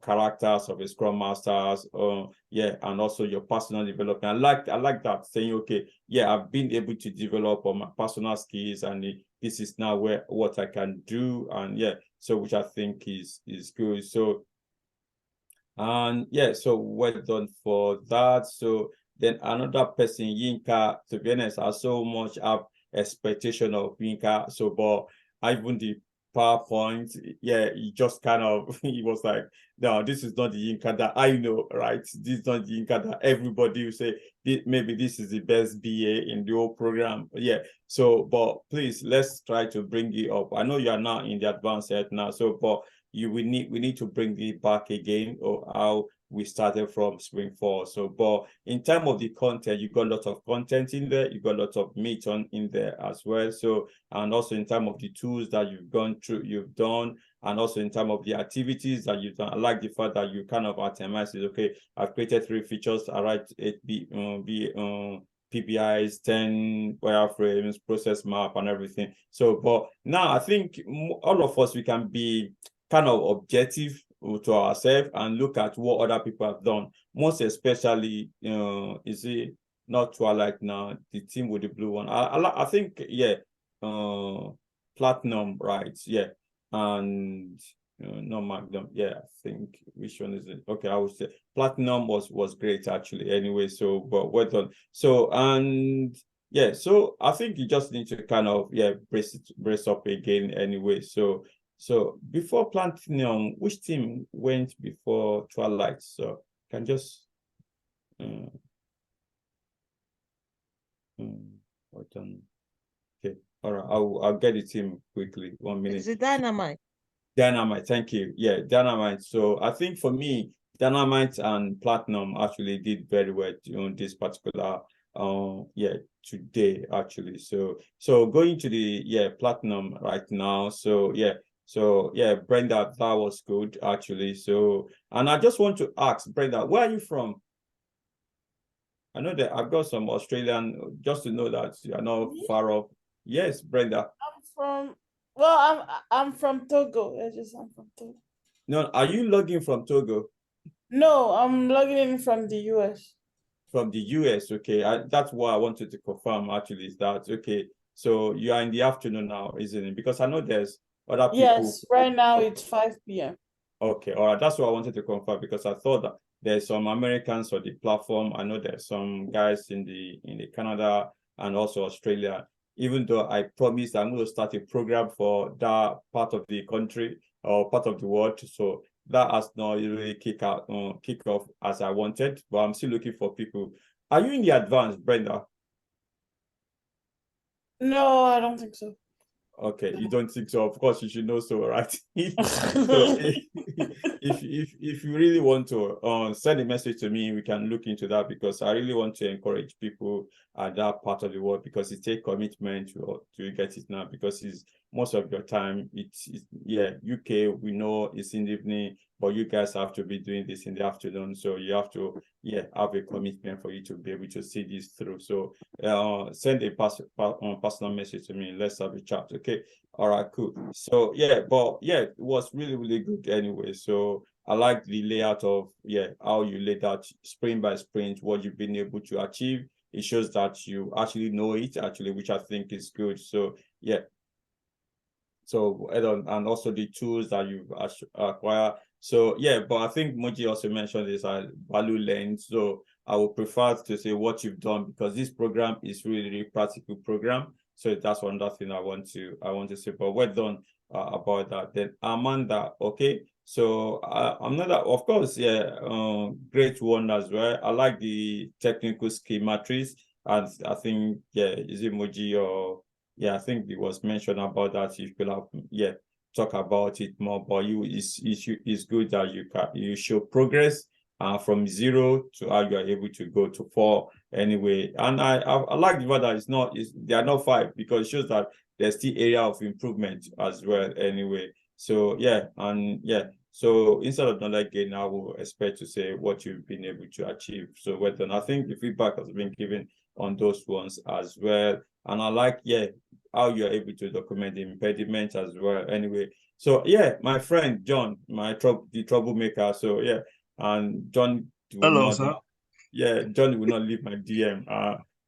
characters of a scrum masters, and also your personal development. I like that, saying okay, I've been able to develop on my personal skills, and this is now what I can do, and so which I think is good. So and so well done for that. So then another person, Yinka, to be honest, I so much have expectation of Yinka. So but even the PowerPoint, he just kind of he was like, no, this is not the Yinka that I know, right? This is not the Yinka that everybody will say maybe this is the best BA in the whole program. So but please, let's try to bring it up. I know you are now in the advanced set now, so but we need to bring it back again, or how we started from spring 4. So but in terms of the content, you got a lot of content in there, you got a lot of meat in there as well. So and also in terms of the tools that you've done, and also in terms of the activities that you've done. I like the fact that you kind of itemize it. Okay, I've created 3 features. I write 8 PBIs, 10 wireframes, process map, and everything. So but now I think all of us, we can be kind of objective to ourselves and look at what other people have done. Most especially, is it not Twilight now, the team with the blue one. I think Platinum, right? And no, Magnum. I think, which one is it? Okay, I would say Platinum was great actually. Anyway, so but well done. So and so I think you just need to kind of brace up again anyway. So before Platinum, which team went before Twilight? So can just what on? Okay, all right. I'll get the team quickly. 1 minute. Is it Dynamite? Dynamite, thank you. Dynamite. So I think for me, Dynamite and Platinum actually did very well on this particular today actually. So going to the Platinum right now. So Brenda, that was good actually. So and I just want to ask Brenda, where are you from? I know that I've got some Australian, just to know that you are not far off. Yes, Brenda. I'm from Togo. I'm from Togo. No, are you logging from Togo? No, I'm logging in from the US. From the US, okay. That's what I wanted to confirm actually, is that okay. So you are in the afternoon now, isn't it? Because I know there's other people. Yes, right now it's 5 p.m. Okay, all right. That's what I wanted to confirm because I thought that there's some Americans on the platform. I know there's some guys in the Canada and also Australia. Even though I promised I'm going to start a program for that part of the country or part of the world, so that has not really kick off as I wanted. But I'm still looking for people. Are you in the advanced, Brenda? No, I don't think so. Okay, you don't think so? Of course, you should know so, right? So if you really want to send a message to me, we can look into that because I really want to encourage people at that part of the world because it takes commitment to get it now because it's most of your time. It's yeah, UK we know it's in the evening, but you guys have to be doing this in the afternoon, so you have to have a commitment for you to be able to see this through. So send a personal message to me. Let's have a chat. Okay. All right, cool. So but it was really, really good anyway. So I like the layout of how you laid out sprint by sprint, what you've been able to achieve. It shows that you actually know it actually, which I think is good. So so and also the tools that you've acquired. So but I think Moji also mentioned this value lens. So I would prefer to say what you've done because this program is really, really practical program. So that's one other thing I want to say. But well done about that. Then Amanda, okay. So I'm not that, of course, great one as well. I like the technical schematics, and I think is it Moji or I think it was mentioned about that. You could have talk about it more, but it's good that you show progress from 0 to how you are able to go to 4 anyway. And I like the fact that they are not 5 because it shows that there's still area of improvement as well anyway. So so instead of knowledge gain, I will expect to say what you've been able to achieve. So well done. I think the feedback has been given on those ones as well. And I like how you're able to document the impediments as well anyway. So my friend John, the troublemaker. So and John will Hello, not sir. John will not leave my DM.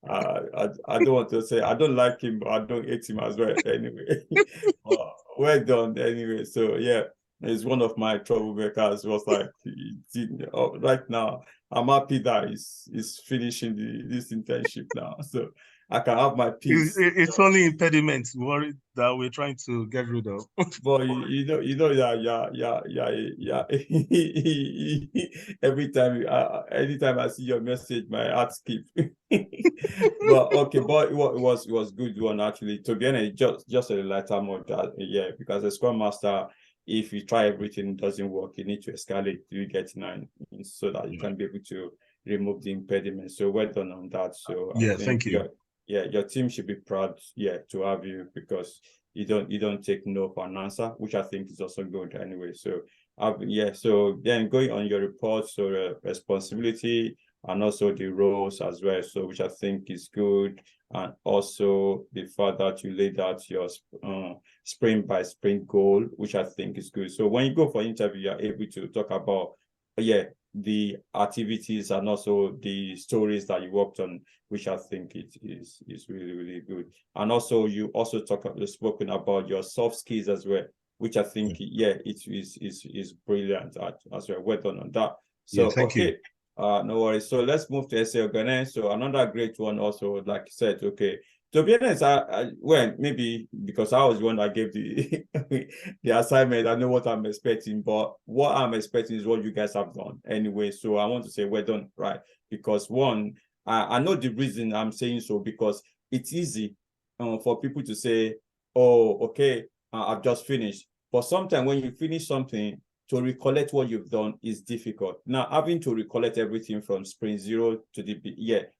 I don't want to say I don't like him, but I don't hate him as well anyway. Well done anyway. So he's one of my troublemakers. Was like right now I'm happy that he's finishing this internship now, so I can have my peace. It's only impediments that we're trying to get rid of. But every time, anytime I see your message, my heart skips. But okay, but it was good one actually. To be honest, just a lighter mode, because the Scrum Master, if you try everything it doesn't work, you need to escalate to get 9 so that you can be able to remove the impediment. So well done on that. So I think, thank you. Your team should be proud, to have you because you don't take no for an answer, which I think is also good anyway. So so then going on your report, so responsibility and also the roles as well, so which I think is good, and also the fact that you laid out your sprint by sprint goal, which I think is good. So when you go for interview, you're able to talk about the activities and also the stories that you worked on, which I think it is really, really good. And also you also spoken about your soft skills as well, which I think it is brilliant as well. Well done on that. So thank you. No worries. So let's move to essay organize. So another great one also, like I said, okay. To be honest, maybe because I was the one that gave the the assignment, I know what I'm expecting, but what I'm expecting is what you guys have done anyway. So I want to say well done, right? Because one, I know the reason I'm saying so because it's easy for people to say, oh, okay, I've just finished. But sometimes when you finish something, to recollect what you've done is difficult. Now, having to recollect everything from sprint 0 to the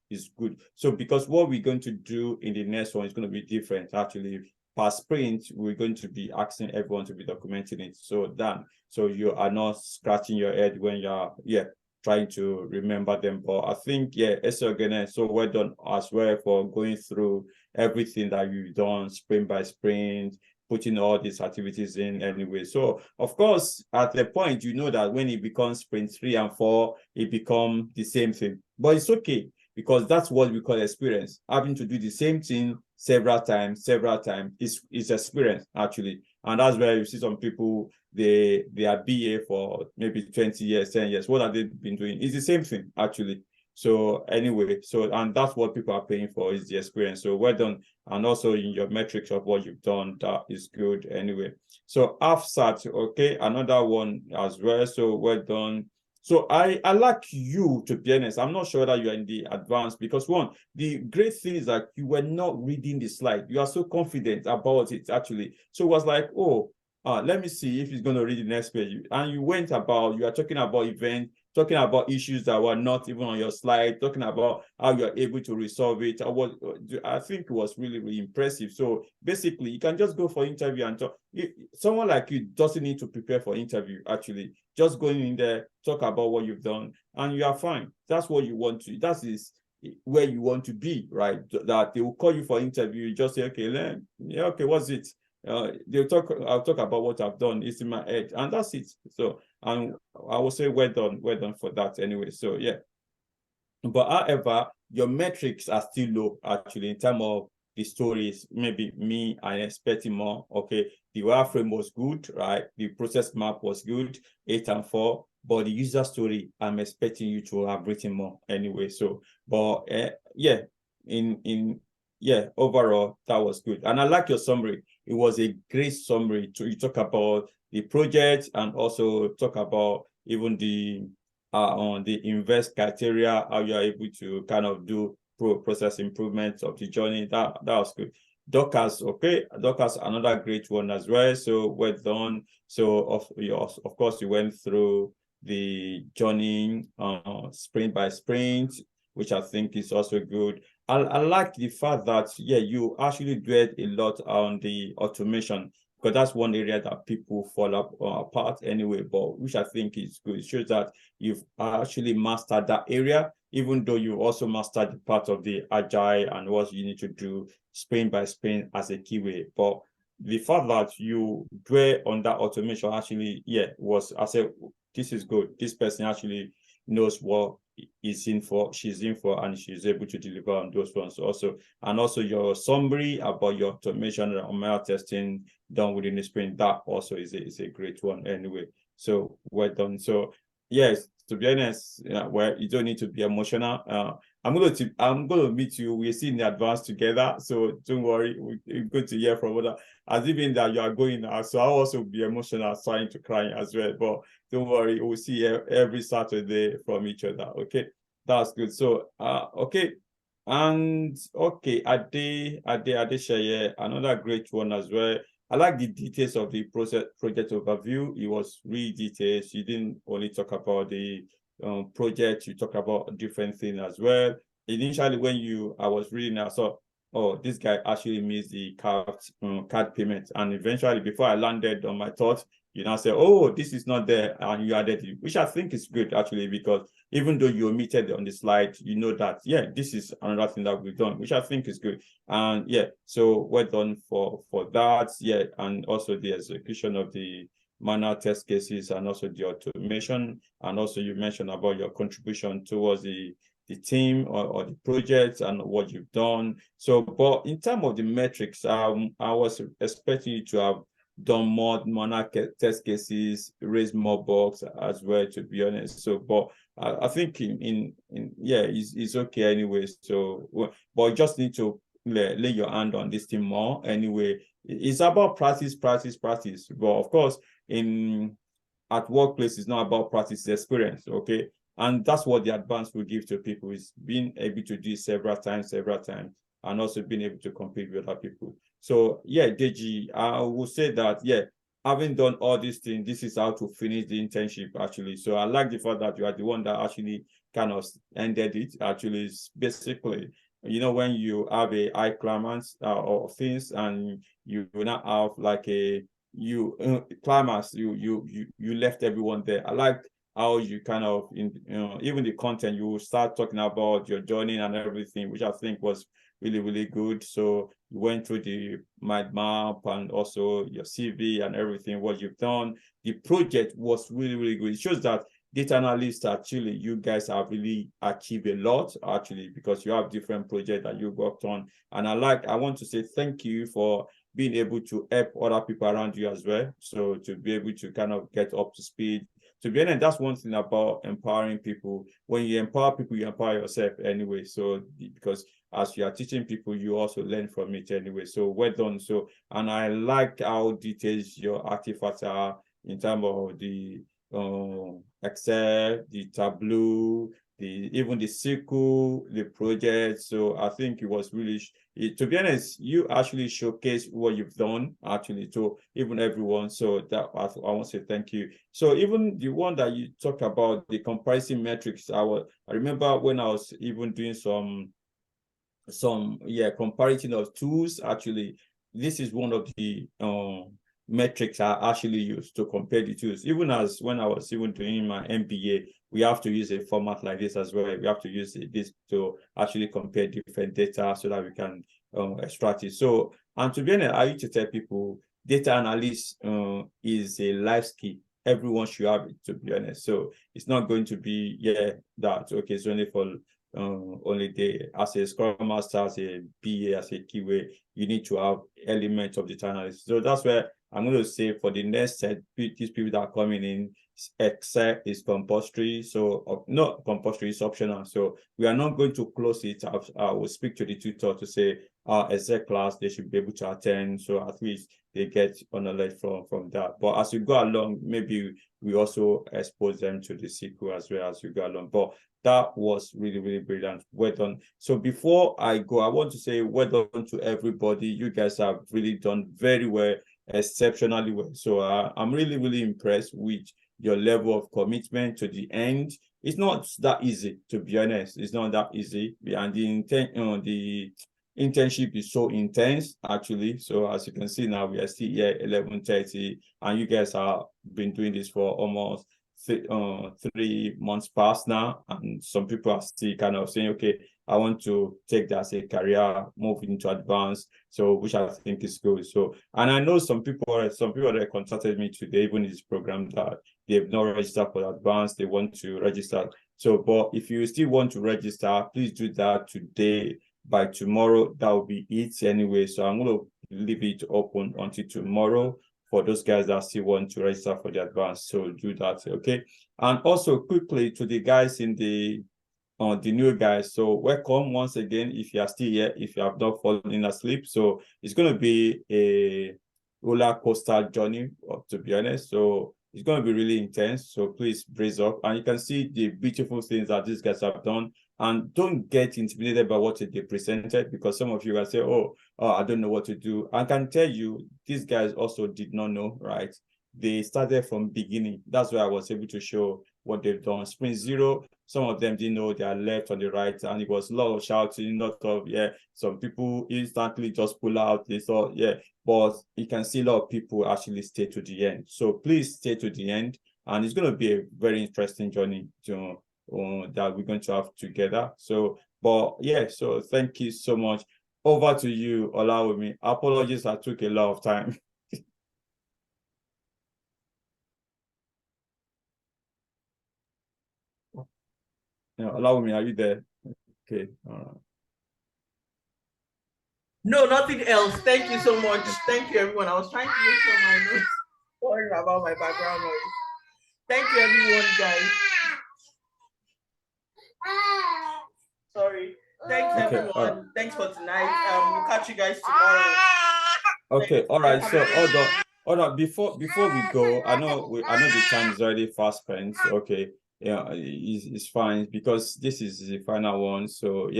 is good. So because what we're going to do in the next one is going to be different. Actually, per sprint, we're going to be asking everyone to be documenting it. So you are not scratching your head when you're trying to remember them. But I think again, so well done as well for going through everything that you've done sprint by sprint, putting all these activities in anyway. So of course, at the point, that when it becomes sprint 3 and 4, it becomes the same thing. But it's okay. because that's what we call experience. Having to do the same thing several times is experience, actually. And that's where you see some people, they are BA for maybe 20 years, 10 years. What have they been doing? It's the same thing, actually. So anyway, and that's what people are paying for, is the experience. So well done. And also in your metrics of what you've done, that is good anyway. So AFSAT, okay, another one as well. So well done. So I like you, to be honest. I'm not sure that you're in the advanced, because one, the great thing is that you were not reading the slide. You are so confident about it, actually. So it was like, oh, let me see if he's going to read the next page. And you are talking about event, talking about issues that were not even on your slide, talking about how you're able to resolve it. I think it was really, really impressive. So basically, you can just go for interview and talk. Someone like you doesn't need to prepare for interview, actually. Just going in there, talk about what you've done, and you are fine. That's what you want to. That is where you want to be, right? That they will call you for interview. You just say, okay, okay, what's it? I'll talk about what I've done. It's in my head, and that's it. So, and I will say well done for that anyway. So yeah, but however, your metrics are still low, actually, in terms of the stories. Maybe me, I expecting more. Okay, the wireframe was good, right? The process map was good, 8 and 4. But the user story, I'm expecting you to have written more anyway. So, but yeah, overall, that was good. And I like your summary. It was a great summary. You talk about the project, and also talk about even on the invest criteria, how you are able to kind of do process improvements of the journey. That was good. Dockers, okay. Dockers, another great one as well. So well done. So of course, you went through the journey sprint by sprint, which I think is also good. I like the fact that, yeah, you actually dwelled a lot on the automation, because that's one area that people fall apart anyway, but which I think is good. It shows that you've actually mastered that area, even though you also mastered the part of the agile and what you need to do sprint by sprint as a key way. But the fact that you dwell on that automation actually, I said, this is good. This person actually knows what she's in for, and she's able to deliver on those ones also. And also your summary about your automation and manual testing done within the sprint, that also is a great one anyway. So well done. So yes, to be honest, well, you don't need to be emotional. I'm gonna meet you. We're seeing the advance together, so don't worry. We're good to hear from other. As even that you are going now, so I'll also be emotional, starting to cry as well. But don't worry, we'll see every Saturday from each other. Okay, that's good. So okay, and okay, Adesheye, another great one as well. I like the details of the project overview. It was really detailed. You didn't only talk about the project, you talk about different things as well. Initially, when I was reading, I saw, oh, this guy actually missed the card payment. And eventually, before I landed on my thoughts, you now say, oh, this is not there, and you added it, which I think is good, actually, because even though you omitted on the slide, you know that, yeah, this is another thing that we've done, which I think is good. And yeah, so well done for that. Yeah, and also the execution of the manual test cases, and also the automation. And also you mentioned about your contribution towards the team or the project and what you've done. So, but in terms of the metrics, I was expecting you to have done more manual test cases, raise more bugs as well, to be honest. So, but I think it's okay anyway. So, but you just need to lay your hand on this thing more anyway. It's about practice. But of course, at workplace, it's not about practice, it's experience. Okay. And that's what the advance will give to people, is being able to do it several times, and also being able to compete with other people. So yeah, Deji, I will say that, yeah, having done all these things, this is how to finish the internship, actually. So I like the fact that you are the one that actually kind of ended it. Actually, it's basically, when you have a high climax of things, and you will not have like climax, you left everyone there. I like how you kind of, even the content, you start talking about your journey and everything, which I think was really, really good. So you went through the mind map and also your CV and everything, what you've done. The project was really, really good. It shows that data analysts, actually, you guys have really achieved a lot, actually, because you have different projects that you worked on. And I want to say thank you for being able to help other people around you as well. So to be able to kind of get up to speed. To be honest, that's one thing about empowering people. When you empower people, you empower yourself anyway. So because as you are teaching people, you also learn from it anyway. So well done. So, and I like how detailed your artifacts are in terms of the Excel, the Tableau, even the SQL, the project. So I think it was really, to be honest, you actually showcase what you've done actually to even everyone. So that I want to say thank you. So even the one that you talk about, the comparison metrics, I remember when I was even doing some comparison of tools. Actually, this is one of the metrics I actually use to compare the tools. Even as when I was even doing my MBA, we have to use a format like this as well. We have to use this to actually compare different data so that we can extract it. So, and to be honest, I used to tell people data analysis is a life skill. Everyone should have it, to be honest. So it's not going to be that okay, it's only for only the as a scrum master, as a BA, as a QA, you need to have elements of data analysis. So that's where I'm going to say for the next set, these people that are coming in, Excel is compulsory. So not compulsory, it's optional. So we are not going to close it. I will speak to the tutor to say Excel class, they should be able to attend. So at least they get knowledge from that. But as you go along, maybe we also expose them to the SQL as well as you go along. But that was really, really brilliant. Well done. So before I go, I want to say well done to everybody. You guys have really done very well, exceptionally well. So I'm really, really impressed with your level of commitment to the end. It's not that easy, to be honest. It's not that easy. And the internship is so intense, actually. So as you can see now, we are still here 11:30, and you guys have been doing this for almost 3 months past now, and some people are still kind of saying, okay, I want to take that as a career, move into advanced, so which I think is good. So, and I know some people that contacted me today, even in this program, that they've not registered for advanced, they want to register. So, but if you still want to register, please do that today. By tomorrow, that will be it anyway. So I'm going to leave it open until tomorrow for those guys that still want to register for the advance. So do that, okay? And also quickly to the guys in the new guys. So welcome once again if you are still here, if you have not fallen asleep. So it's going to be a roller coaster journey, to be honest. So it's going to be really intense. So please brace up. And you can see the beautiful things that these guys have done. And don't get intimidated by what they presented, because some of you guys say, oh, I don't know what to do. I can tell you, these guys also did not know, right? They started from beginning. That's why I was able to show what they've done. Sprint zero, some of them didn't know they are left on the right, and it was a lot of shouting, lot of, some people instantly just pull out. They thought, but you can see a lot of people actually stay to the end. So please stay to the end, and it's going to be a very interesting journey that we're going to have together. So, so thank you so much. Over to you, Olawumi. Apologies, I took a lot of time. Olawumi, are you there? Okay. No, nothing else. Thank you so much. Thank you, everyone. I was trying to make sure my notes. Sorry about my background noise. Thank you, everyone, guys. Sorry. Thanks, everyone. Thanks for tonight. We'll catch you guys tomorrow. Okay. All right. So hold on. Before we go, I know the time is already fast spent. Okay. Yeah, it's fine because this is the final one. So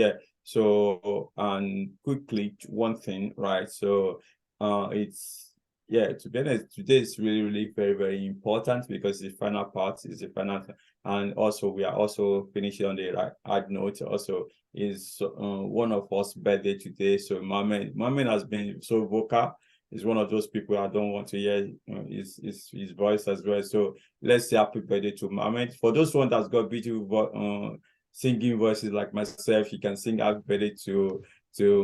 So and quickly one thing, right? So it's to be honest, today is really, really very, very important because the final part is the final, and also we are also finishing on the right note. Also is one of us birthday today. So Mohammed has been so vocal. He's one of those people I don't want to hear his voice as well. So let's say happy birthday to Mohammed. For those one that's got beautiful singing voices like myself, you can sing happy birthday to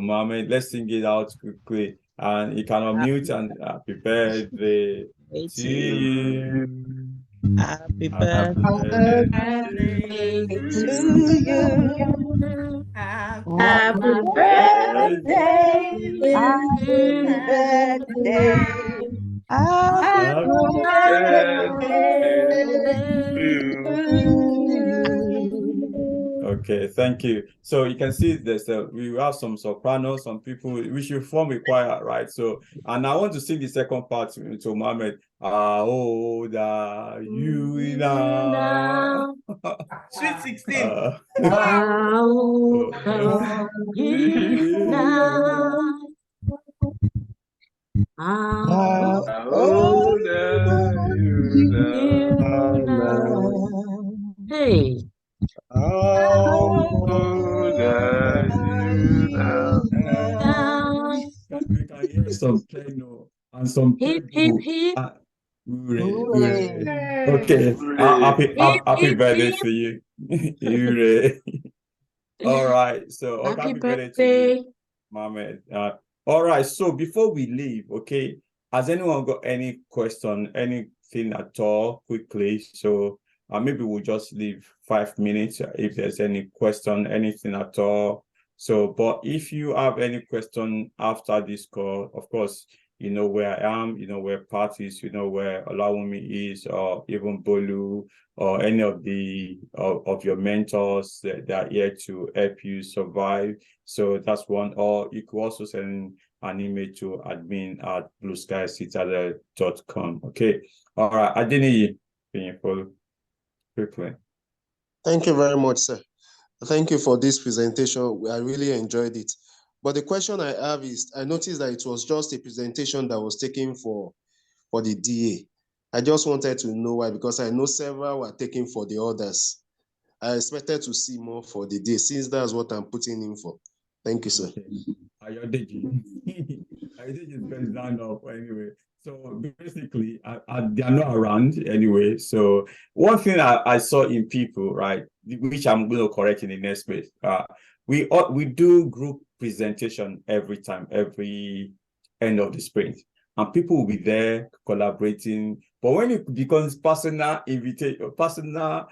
Mohammed. Let's sing it out quickly. And you can unmute and happy birthday to you. Happy Happy birthday birthday Birthday to to you. you. Happy Happy birthday. Happy birthday. Happy Happy birthday to to you. Okay, thank you. So you can see we have some sopranos, some people. We should form a choir, right? So, and I want to sing the second part to Mohammed. How old are you now? Sweet 16. How old are you now? How old How Oh, old are you now? you now? Hey, How old are you now? now, We can hear some piano and some hip, hip, people. hip, Hooray, hooray. hooray. Okay, Hooray. hip, happy hip, birthday hip. to you. Hooray. All right, so okay, Happy happy birthday to you, birthday. Mohammed. All right, so before we leave, okay, has anyone got any question, anything at all, quickly? So maybe we'll just leave 5 minutes if there's any question, anything at all. So, but if you have any question after this call, of course, you know where I am, you know where Pat is, you know where Olawumi is, or even Bolu, or any of the of your mentors that are here to help you survive. So that's one. Or you could also send an email to admin@blueskycitadel.com. Okay. All right. Adini, can you follow quickly? Thank you very much, sir. Thank you for this presentation. I really enjoyed it. But the question I have is, I noticed that it was just a presentation that was taken for the DA. I just wanted to know why, because I know several were taken for the others. I expected to see more for the DA, since that's what I'm putting in for. Thank you, sir. Okay. Ayodeji. Ayodeji is going down up anyway. So basically, they are not around anyway. So one thing I saw in people, right, which I'm going to correct in the next bit, we do group presentation every time, every end of the sprint, and people will be there collaborating. But when it becomes personal invitation, personal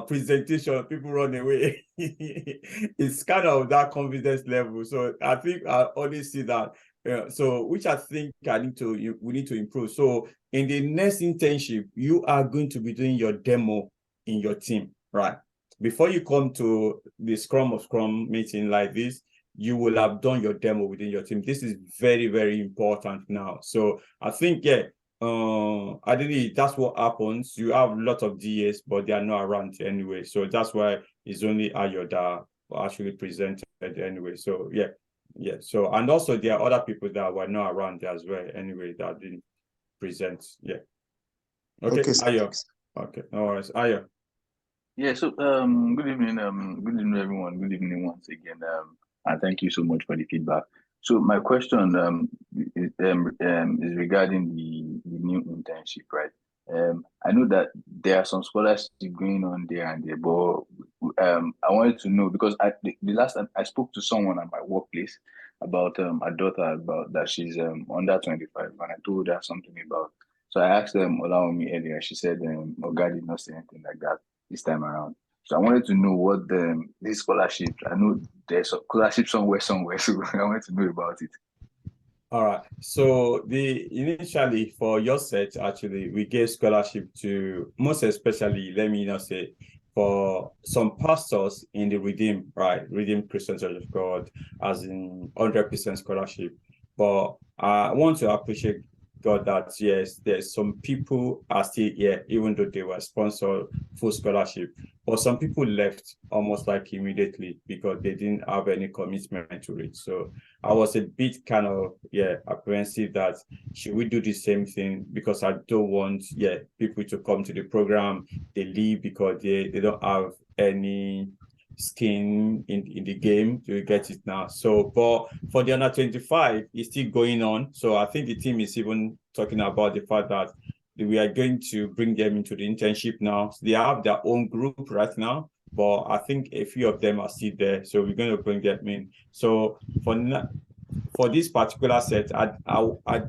presentation, people run away. It's kind of that confidence level. So I think I always see that. So which I think we need to improve. So in the next internship, you are going to be doing your demo in your team, right? Before you come to the Scrum of Scrum meeting like this, you will have done your demo within your team. This is very, very important now. So I think, yeah, I think that's what happens. You have a lot of DAs, but they are not around anyway. So that's why it's only Ayo that actually presented anyway. So yeah. So, and also there are other people that were not around there as well anyway that didn't present. Yeah. Okay, Ayo. Okay, no worries. Ayo. Yeah, so good evening, everyone. Good evening once again. And thank you so much for the feedback. So my question is regarding the new internship, right? I know that there are some scholarships going on there and there, but I wanted to know, because the last time I spoke to someone at my workplace about a daughter, about that she's under 25, and I told her something about. So I asked them allow me earlier. She said Oga did not say anything like that this time around. So I wanted to know what this scholarship. I know there's a scholarship somewhere, so I wanted to know about it. All right. So initially for your set, actually, we gave scholarship to, most especially, let me not say, for some pastors in the Redeemed Christian Church of God, as in 100% scholarship. But I want to appreciate God that, yes, there's some people are still here, even though they were sponsored full scholarship. But some people left almost like immediately because they didn't have any commitment to it. So I was a bit kind of, apprehensive that should we do the same thing, because I don't want, people to come to the program, they leave because they don't have any skin in the game to get it now. So, but for the under 25, it's still going on. So I think the team is even talking about the fact that we are going to bring them into the internship now. So they have their own group right now, but I think a few of them are still there. So we're going to bring them in. So for this particular set, I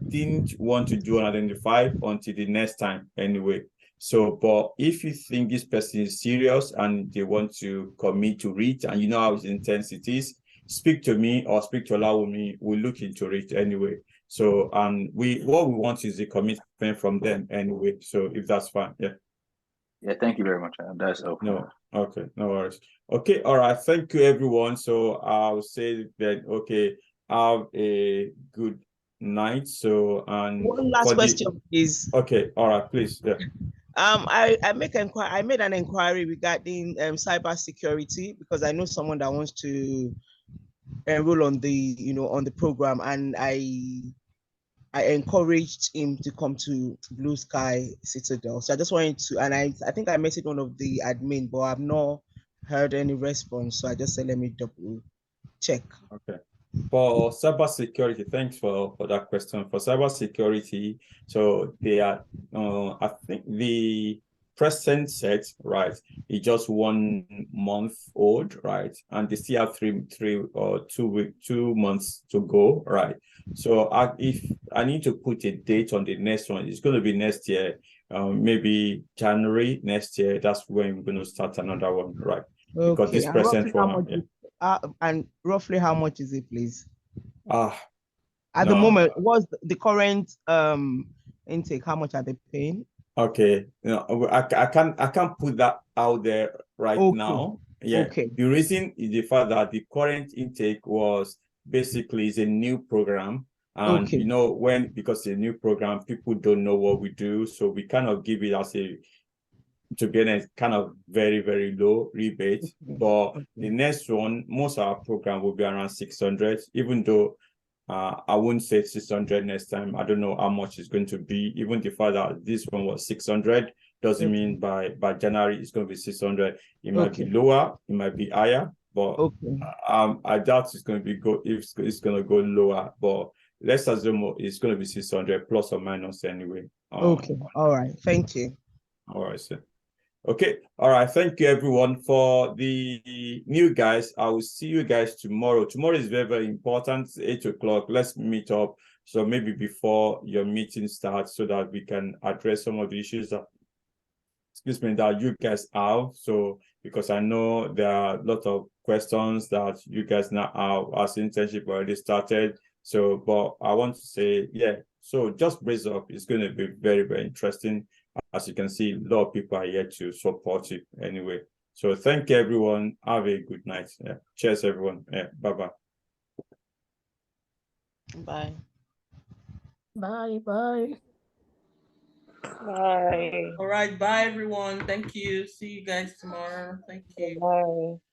didn't want to do an identify until the next time anyway. So, but if you think this person is serious and they want to commit to it, and you know how intense it is, speak to me or speak to Olawumi. We'll look into it anyway. So, and what we want is a commitment from them anyway. So, if that's fine, yeah. Yeah, thank you very much. That's helpful. No, okay, no worries. Okay, all right. Thank you, everyone. So I'll say that, okay, have a good night. So, and one last question, please. Okay, all right, please. Yeah. I made an inquiry regarding cyber security because I know someone that wants to enroll on the program, and I encouraged him to come to Blue Sky Citadel. So I just wanted to, and I think I messaged one of the admin, but I've not heard any response. So I just said, let me double check. Okay. For cybersecurity, thanks for that question. For cybersecurity, so they are, I think the present set, right, is just 1 month old, right, and they still have 2 months to go, right. So if I need to put a date on the next one, it's going to be next year, maybe January next year. That's when we're going to start another one, right? Because this present one, yeah. And roughly how much is it, please? At No. the moment, what's the current intake? How much are they paying? Okay, I can't put that out there right now. Yeah. Okay. The reason is the fact that the current intake was basically is a new program. And Okay. you know, because it's a new program, people don't know what we do. So we cannot give it as to be honest, kind of very, very low rebate. But the next one, most of our program will be around 600, even though I wouldn't say 600 next time. I don't know how much it's going to be. Even the fact that this one was 600 doesn't mean by January it's going to be 600. It might be lower, it might be higher, but I doubt it's going to be if it's going to go lower. But let's assume it's going to be 600 plus or minus anyway. Okay. All right. Thank you. All right, sir. Okay. All right. Thank you, everyone. For the new guys, I will see you guys tomorrow. Tomorrow is very, very important. 8 o'clock. Let's meet up. So maybe before your meeting starts so that we can address some of the issues that, that you guys have. So, because I know there are a lot of questions that you guys now have as internship already started. So, but I want to say, yeah, so just brace up. It's going to be very, very interesting. As you can see, a lot of people are here to support it anyway. So thank you, everyone. Have a good night. Yeah. Cheers, everyone. Yeah. Bye-bye. Bye. Bye. Bye. Bye. All right. Bye, everyone. Thank you. See you guys tomorrow. Thank you. Bye.